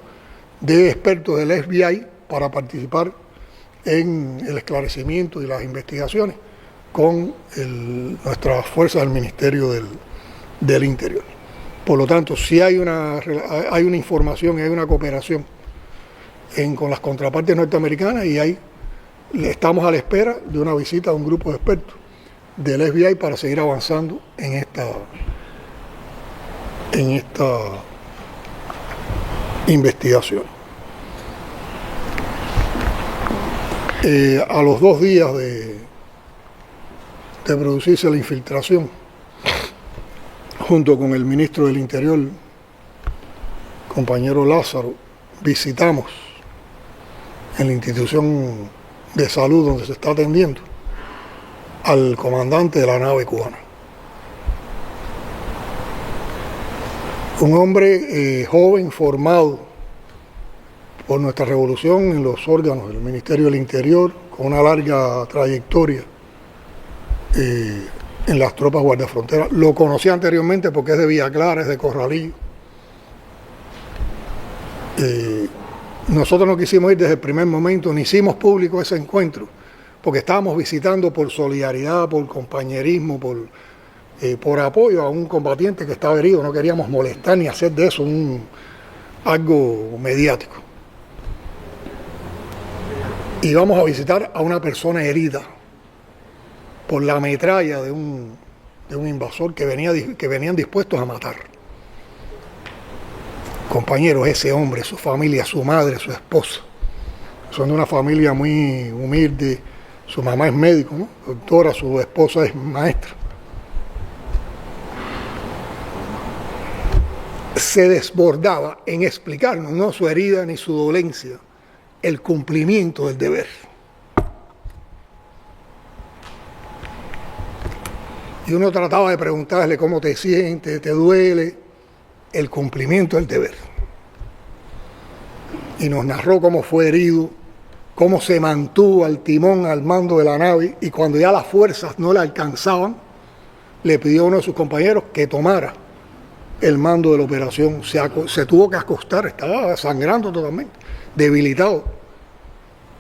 de expertos del FBI para participar en el esclarecimiento y las investigaciones con nuestras fuerzas del Ministerio del Interior. Por lo tanto, sí hay una información y hay una cooperación con las contrapartes norteamericanas y estamos a la espera de una visita de un grupo de expertos del FBI para seguir avanzando en esta investigación. A los 2 días de producirse la infiltración, junto con el ministro del Interior, compañero Lázaro, visitamos en la institución de salud donde se está atendiendo al comandante de la nave cubana. Un hombre joven, formado por nuestra revolución en los órganos del Ministerio del Interior, con una larga trayectoria en las tropas guardafronteras. Lo conocí anteriormente porque es de Villa Clara, es de Corralillo. Nosotros no quisimos ir desde el primer momento, ni hicimos público ese encuentro, porque estábamos visitando por solidaridad, por compañerismo, por apoyo a un combatiente que estaba herido. No queríamos molestar ni hacer de eso algo mediático. Y vamos a visitar a una persona herida por la metralla de un invasor que venían dispuestos a matar. Compañeros, ese hombre, su familia, su madre, su esposa, son de una familia muy humilde. Su mamá es médico, ¿no?, doctora, su esposa es maestra. Se desbordaba en explicarnos, no su herida ni su dolencia, el cumplimiento del deber. Y uno trataba de preguntarle cómo te sientes, te duele, el cumplimiento del deber. Y nos narró cómo fue herido, cómo se mantuvo al timón, al mando de la nave, y cuando ya las fuerzas no le alcanzaban, le pidió a uno de sus compañeros que tomara el mando de la operación. Se tuvo que acostar, estaba sangrando totalmente, debilitado,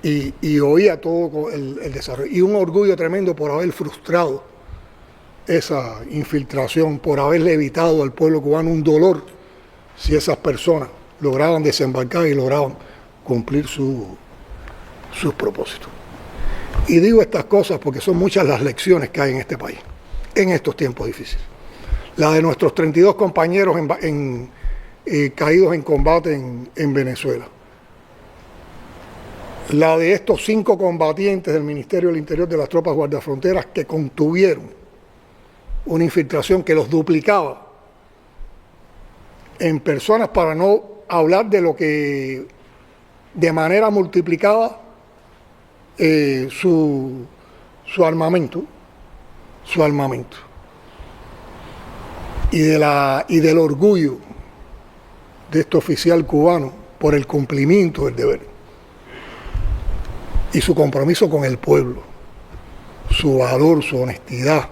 y oía todo el desarrollo. Y un orgullo tremendo por haber frustrado esa infiltración, por haberle evitado al pueblo cubano un dolor si esas personas lograban desembarcar y lograban cumplir sus propósitos. Y digo estas cosas porque son muchas las lecciones que hay en este país, en estos tiempos difíciles. La de nuestros 32 compañeros caídos en combate en Venezuela. La de estos 5 combatientes del Ministerio del Interior de las tropas guardafronteras que contuvieron una infiltración que los duplicaba en personas, para no hablar de lo que de manera multiplicada su armamento. Y del orgullo de este oficial cubano por el cumplimiento del deber y su compromiso con el pueblo, su valor, su honestidad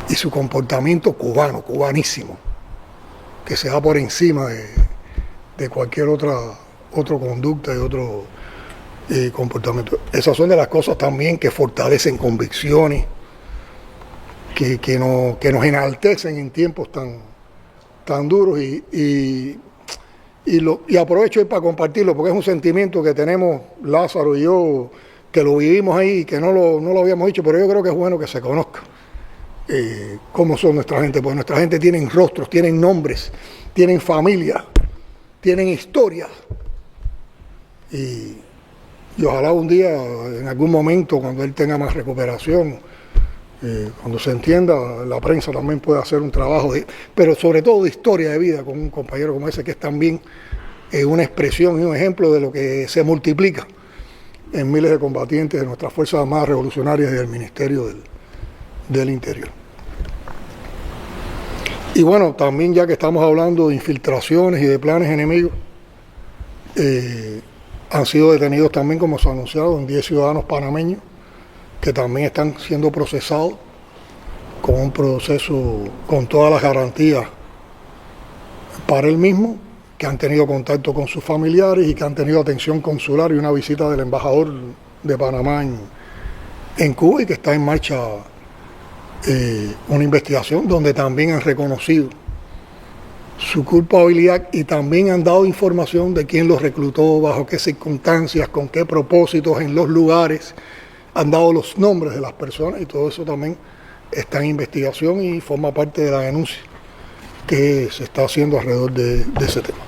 y su comportamiento cubano, cubanísimo, que se va por encima de cualquier otra conducta y otro comportamiento. Esas son de las cosas también que fortalecen convicciones, que nos enaltecen en tiempos tan duros, y aprovecho para compartirlo porque es un sentimiento que tenemos Lázaro y yo, que lo vivimos ahí, que no lo habíamos dicho, pero yo creo que es bueno que se conozca cómo son nuestra gente, porque nuestra gente tienen rostros, tienen nombres, tienen familia, tienen historias, y ojalá un día, en algún momento, cuando él tenga más recuperación, Cuando se entienda, la prensa también puede hacer un trabajo, pero sobre todo de historia de vida con un compañero como ese, que es también una expresión y un ejemplo de lo que se multiplica en miles de combatientes de nuestras Fuerzas Armadas Revolucionarias y del Ministerio del Interior. Y bueno, también ya que estamos hablando de infiltraciones y de planes enemigos, han sido detenidos también, como se ha anunciado, 10 ciudadanos panameños que también están siendo procesados con un proceso con todas las garantías para él mismo, que han tenido contacto con sus familiares y que han tenido atención consular y una visita del embajador de Panamá en Cuba, y que está en marcha una investigación donde también han reconocido su culpabilidad y también han dado información de quién los reclutó, bajo qué circunstancias, con qué propósitos, en los lugares. Han dado los nombres de las personas y todo eso también está en investigación y forma parte de la denuncia que se está haciendo alrededor de ese tema.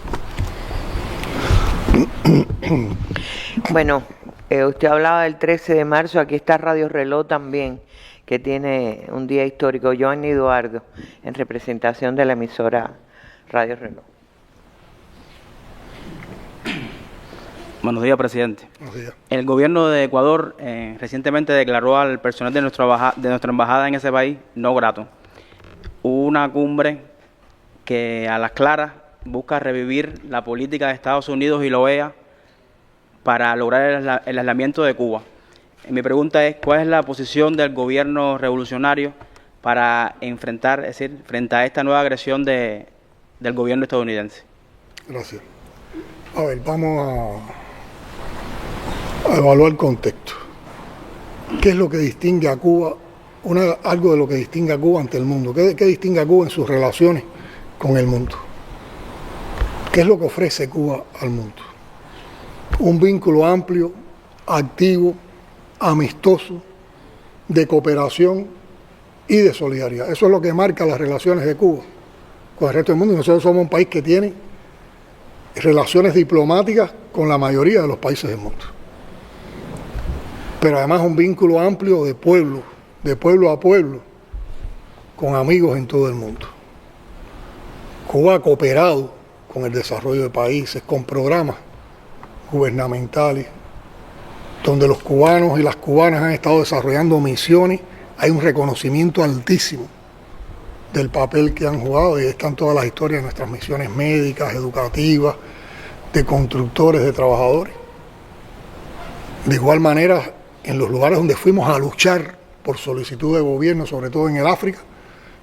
Bueno, usted hablaba del 13 de marzo, aquí está Radio Reloj también, que tiene un día histórico. Joanny Eduardo, en representación de la emisora Radio Reloj. Buenos días, presidente. Buenos días. El gobierno de Ecuador recientemente declaró al personal de nuestra embajada en ese país no grato. Hubo una cumbre que a las claras busca revivir la política de Estados Unidos y la OEA para lograr el aislamiento de Cuba. Mi pregunta es, ¿cuál es la posición del gobierno revolucionario para enfrentar, es decir, frente a esta nueva agresión del gobierno estadounidense? Gracias. A ver, vamos a evaluar el contexto. ¿Qué es lo que distingue a Cuba? Algo de lo que distingue a Cuba ante el mundo. ¿Qué distingue a Cuba en sus relaciones con el mundo? ¿Qué es lo que ofrece Cuba al mundo? Un vínculo amplio, activo, amistoso, de cooperación y de solidaridad. Eso es lo que marca las relaciones de Cuba con el resto del mundo. Y nosotros somos un país que tiene relaciones diplomáticas con la mayoría de los países del mundo. Pero además un vínculo amplio de pueblo a pueblo, con amigos en todo el mundo. Cuba ha cooperado con el desarrollo de países, con programas gubernamentales, donde los cubanos y las cubanas han estado desarrollando misiones. Hay un reconocimiento altísimo del papel que han jugado, y están todas las historias de nuestras misiones médicas, educativas, de constructores, de trabajadores. De igual manera, en los lugares donde fuimos a luchar por solicitud de gobierno, sobre todo en el África,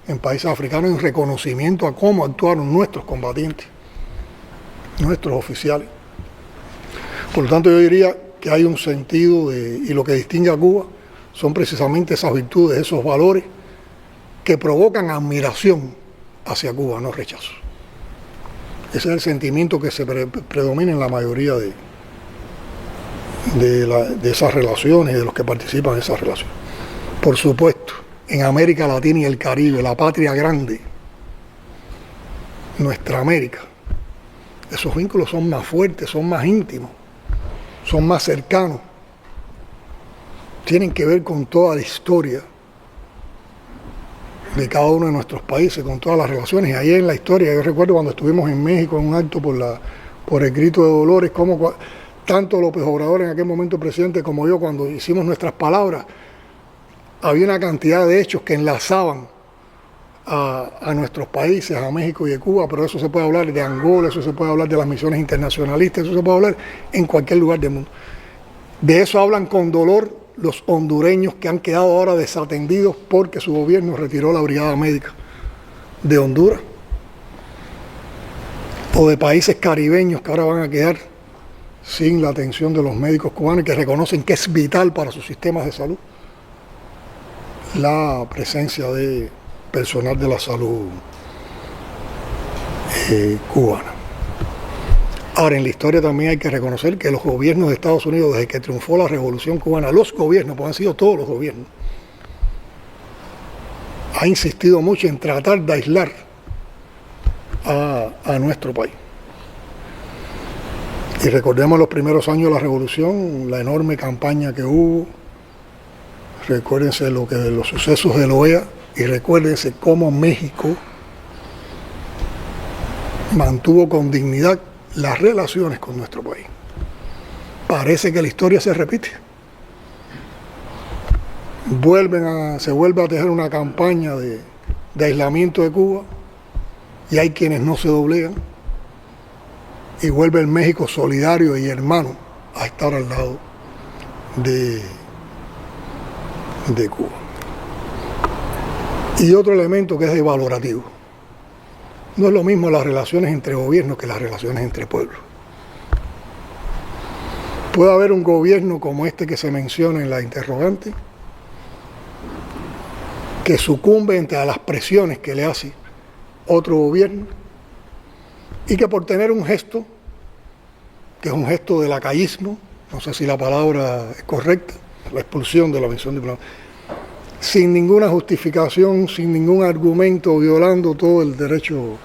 en países africanos, hay un reconocimiento a cómo actuaron nuestros combatientes, nuestros oficiales. Por lo tanto, yo diría que hay un sentido y lo que distingue a Cuba son precisamente esas virtudes, esos valores que provocan admiración hacia Cuba, no rechazo. Ese es el sentimiento que se predomina en la mayoría de esas relaciones y de los que participan en esas relaciones. Por supuesto, en América Latina y el Caribe, la patria grande, nuestra América, esos vínculos son más fuertes, son más íntimos, son más cercanos, tienen que ver con toda la historia de cada uno de nuestros países, con todas las relaciones. Y ahí en la historia, yo recuerdo cuando estuvimos en México en un acto por el grito de Dolores, como tanto López Obrador en aquel momento presidente como yo, cuando hicimos nuestras palabras, había una cantidad de hechos que enlazaban a nuestros países, a México y a Cuba, pero eso se puede hablar de Angola, eso se puede hablar de las misiones internacionalistas, eso se puede hablar en cualquier lugar del mundo. De eso hablan con dolor los hondureños que han quedado ahora desatendidos porque su gobierno retiró la brigada médica de Honduras, o de países caribeños que ahora van a quedar sin la atención de los médicos cubanos, que reconocen que es vital para sus sistemas de salud la presencia de personal de la salud cubana. Ahora, en la historia también hay que reconocer que los gobiernos de Estados Unidos, desde que triunfó la Revolución Cubana, los gobiernos, pues han sido todos los gobiernos, ha insistido mucho en tratar de aislar a nuestro país. Y recordemos los primeros años de la Revolución, la enorme campaña que hubo, recuérdense los sucesos de la OEA y recuérdense cómo México mantuvo con dignidad las relaciones con nuestro país. Parece que la historia se repite. Se vuelve a tejer una campaña de aislamiento de Cuba y hay quienes no se doblegan y vuelve el México solidario y hermano a estar al lado de Cuba. Y otro elemento que es devalorativo. No es lo mismo las relaciones entre gobiernos que las relaciones entre pueblos. Puede haber un gobierno como este que se menciona en la interrogante, que sucumbe ante las presiones que le hace otro gobierno y que por tener un gesto, que es un gesto de lacayismo, no sé si la palabra es correcta, la expulsión de la misión diplomática, sin ninguna justificación, sin ningún argumento, violando todo el derecho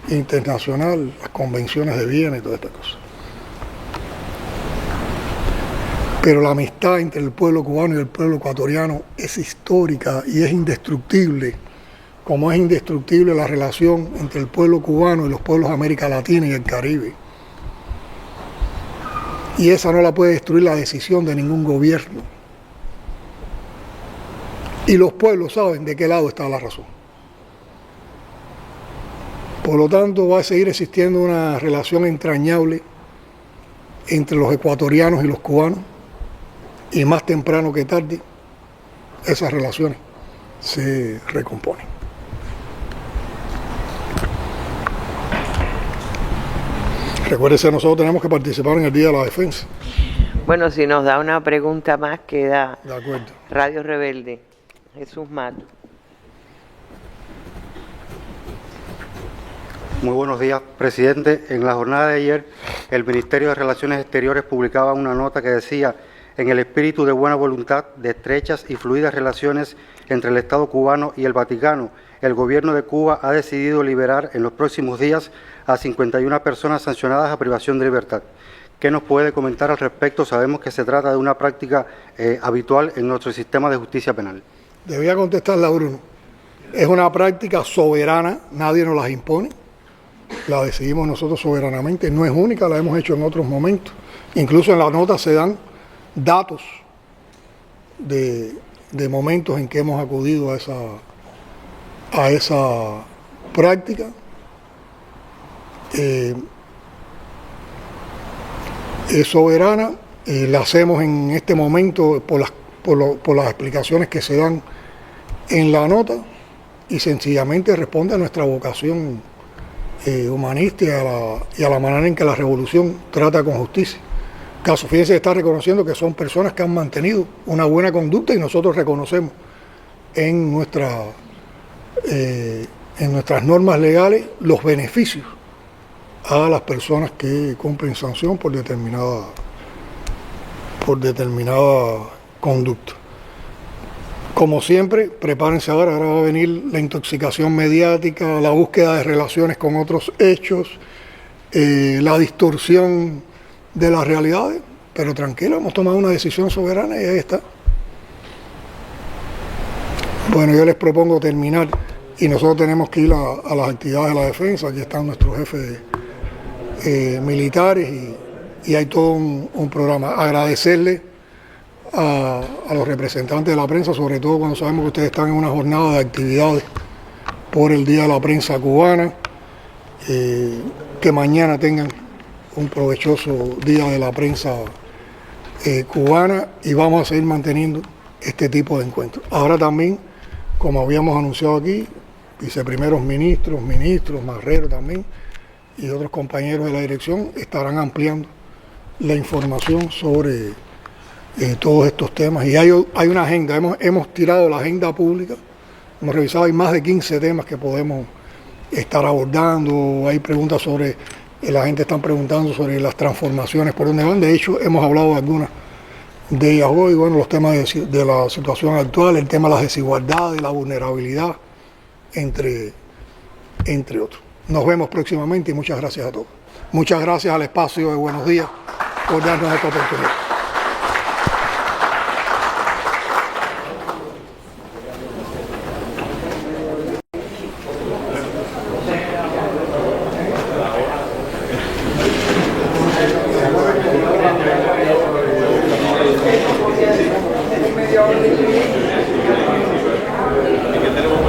internacional, las convenciones de Viena y todas estas cosas. Pero la amistad entre el pueblo cubano y el pueblo ecuatoriano es histórica y es indestructible, como es indestructible la relación entre el pueblo cubano y los pueblos de América Latina y el Caribe. Y esa no la puede destruir la decisión de ningún gobierno. Y los pueblos saben de qué lado está la razón. Por lo tanto, va a seguir existiendo una relación entrañable entre los ecuatorianos y los cubanos, y más temprano que tarde, esas relaciones se recomponen. Recuérdese, nosotros tenemos que participar en el Día de la Defensa. Bueno, si nos da una pregunta más, queda De acuerdo. Radio Rebelde. Jesús Mato. Muy buenos días, presidente. En la jornada de ayer, el Ministerio de Relaciones Exteriores publicaba una nota que decía: en el espíritu de buena voluntad, de estrechas y fluidas relaciones entre el Estado cubano y el Vaticano, el gobierno de Cuba ha decidido liberar en los próximos días a 51 personas sancionadas a privación de libertad. ¿Qué nos puede comentar al respecto? Sabemos que se trata de una práctica habitual en nuestro sistema de justicia penal. Debía contestarle a Bruno. Es una práctica soberana, nadie nos las impone, la decidimos nosotros soberanamente, no es única, la hemos hecho en otros momentos. Incluso en la nota se dan datos de momentos en que hemos acudido a esa práctica. Es soberana, la hacemos en este momento por las explicaciones que se dan en la nota y sencillamente responde a nuestra vocación humanista y a la manera en que la revolución trata con justicia. Caso, fíjense, está reconociendo que son personas que han mantenido una buena conducta y nosotros reconocemos en nuestras normas legales los beneficios a las personas que cumplen sanción por determinada conducta. Como siempre, prepárense ahora va a venir la intoxicación mediática, la búsqueda de relaciones con otros hechos, la distorsión de las realidades, pero tranquilo, hemos tomado una decisión soberana y ahí está. Bueno, yo les propongo terminar y nosotros tenemos que ir a las actividades de la defensa, aquí están nuestros jefes militares y hay todo un programa. Agradecerle a los representantes de la prensa, sobre todo cuando sabemos que ustedes están en una jornada de actividades por el Día de la Prensa Cubana, que mañana tengan un provechoso Día de la Prensa Cubana y vamos a seguir manteniendo este tipo de encuentros. Ahora también, como habíamos anunciado aquí, viceprimeros ministros, Marrero también, y otros compañeros de la dirección estarán ampliando la información sobre todos estos temas. Y hay una agenda, hemos tirado la agenda pública, hemos revisado, hay más de 15 temas que podemos estar abordando, hay preguntas sobre, la gente está preguntando sobre las transformaciones, por dónde van. De hecho, hemos hablado de algunas de ellas hoy, bueno, los temas de la situación actual, el tema de las desigualdades, la vulnerabilidad, entre otros. Nos vemos próximamente y muchas gracias a todos. Muchas gracias al espacio de Buenos Días por darnos esta oportunidad. que tenemos